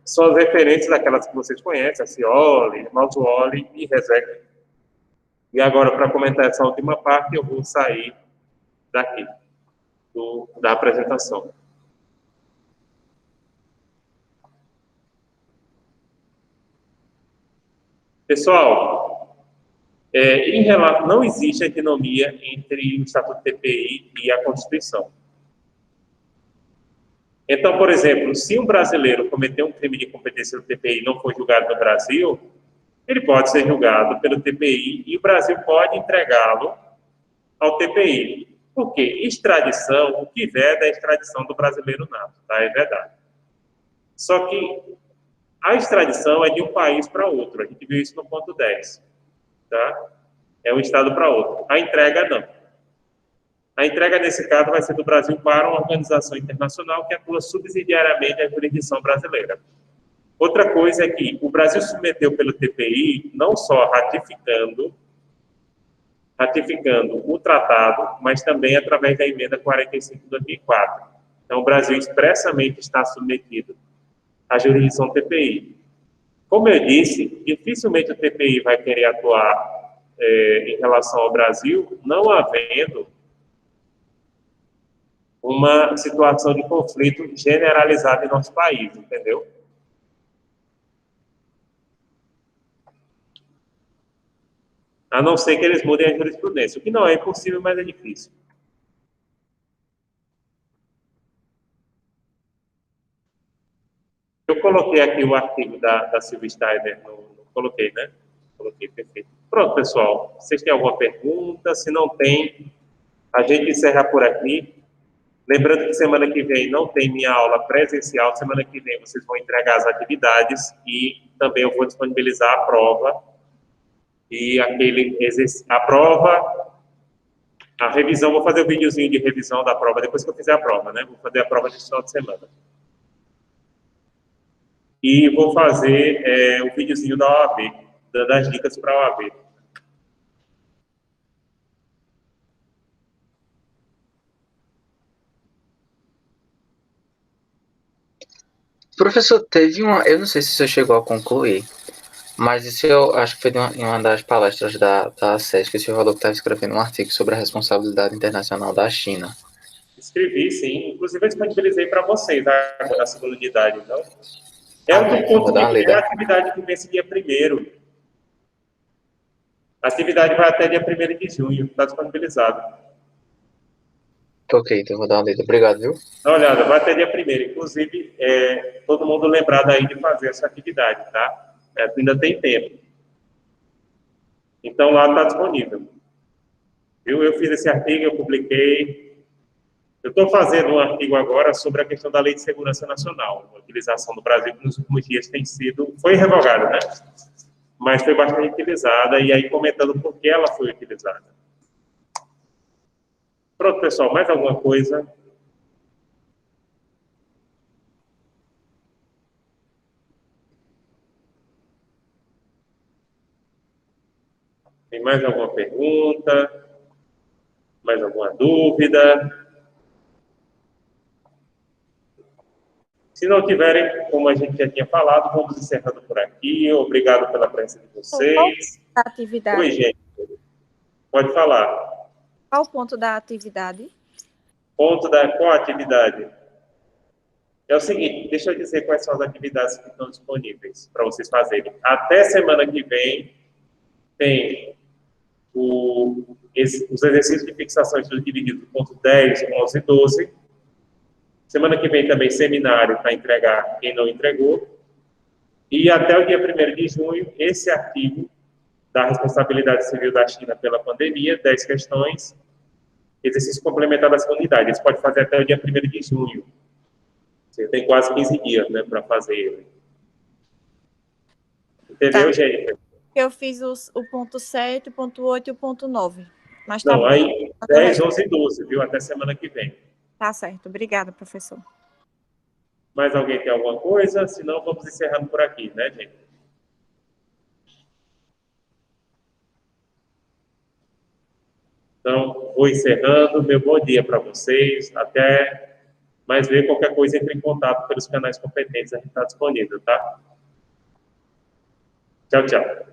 são as referências daquelas que vocês conhecem, a Scioli, Malzuoli e Rezec. E agora, para comentar essa última parte, eu vou sair daqui, da apresentação. Pessoal, não existe antinomia entre o Estatuto do TPI e a Constituição. Então, por exemplo, se um brasileiro cometeu um crime de competência do TPI e não foi julgado no Brasil, ele pode ser julgado pelo TPI e o Brasil pode entregá-lo ao TPI. Por quê? Extradição, o que veda é a extradição do brasileiro nato, tá? É verdade. Só que a extradição é de um país para outro. A gente viu isso no ponto 10. Tá? É um estado para outro. A entrega, não. A entrega, nesse caso, vai ser do Brasil para uma organização internacional que atua subsidiariamente à jurisdição brasileira. Outra coisa é que o Brasil submeteu pelo TPI, não só ratificando o tratado, mas também através da emenda 45 de 2004. Então, o Brasil expressamente está submetido à jurisdição TPI. Como eu disse, dificilmente o TPI vai querer atuar em relação ao Brasil, não havendo uma situação de conflito generalizada em nosso país, entendeu? A não ser que eles mudem a jurisprudência, o que não é impossível, mas é difícil. Eu coloquei aqui o artigo da Silvia Steiner, coloquei, né? Coloquei, perfeito. Pronto, pessoal. Vocês têm alguma pergunta? Se não tem, a gente encerra por aqui. Lembrando que semana que vem não tem minha aula presencial. Semana que vem vocês vão entregar as atividades e também eu vou disponibilizar a prova. E a prova, a revisão, vou fazer o videozinho de revisão da prova depois que eu fizer a prova, né? Vou fazer a prova de final de semana. E vou fazer o videozinho da OAB, dando as dicas para a OAB. Professor, teve eu não sei se você chegou a concluir, mas isso eu acho que foi em uma das palestras da SESC, que o senhor falou que estava escrevendo um artigo sobre a responsabilidade internacional da China. Escrevi, sim. Inclusive, eu disponibilizei para vocês na segunda unidade, então. É a atividade que vence dia 1º. A atividade vai até dia 1º de junho, está disponibilizado. Ok, então eu vou dar uma lida. Obrigado, viu? Dá uma olhada, vai até dia 1º. Inclusive, todo mundo lembrado aí de fazer essa atividade, tá? Ainda tem tempo. Então, lá está disponível. Eu fiz esse artigo, eu publiquei. Eu estou fazendo um artigo agora sobre a questão da Lei de Segurança Nacional, a utilização do Brasil, que nos últimos dias foi revogada, né? Mas foi bastante utilizada, e aí comentando por que ela foi utilizada. Pronto, pessoal, mais alguma coisa? Tem mais alguma pergunta? Mais alguma dúvida? Se não tiverem, como a gente já tinha falado, vamos encerrando por aqui. Obrigado pela presença de vocês. Qual a atividade? Oi, gente. Pode falar. Qual o ponto da atividade? Qual a atividade? É o seguinte, deixa eu dizer quais são as atividades que estão disponíveis para vocês fazerem. Até semana que vem, tem os exercícios de fixação de estudo dividido, ponto 10, 11 e 12. Semana que vem também seminário para entregar quem não entregou. E até o dia 1º de junho, esse artigo da responsabilidade civil da China pela pandemia, 10 questões, exercício complementar da segunda unidade. Eles podem fazer até o dia 1º de junho. Você tem quase 15 dias, né, para fazer ele. Entendeu, Tá. gente? Eu fiz o ponto 7, o ponto 8 e o ponto 9. Mas Não, tá aí 10, 11 e 12, viu? Até semana que vem. Tá certo. Obrigada, professor. Mais alguém tem alguma coisa? Senão, vamos encerrando por aqui, né, gente? Então, vou encerrando. Meu bom dia para vocês. Até mais ver. Qualquer coisa, entre em contato pelos canais competentes. A gente está disponível, tá? Tchau, tchau.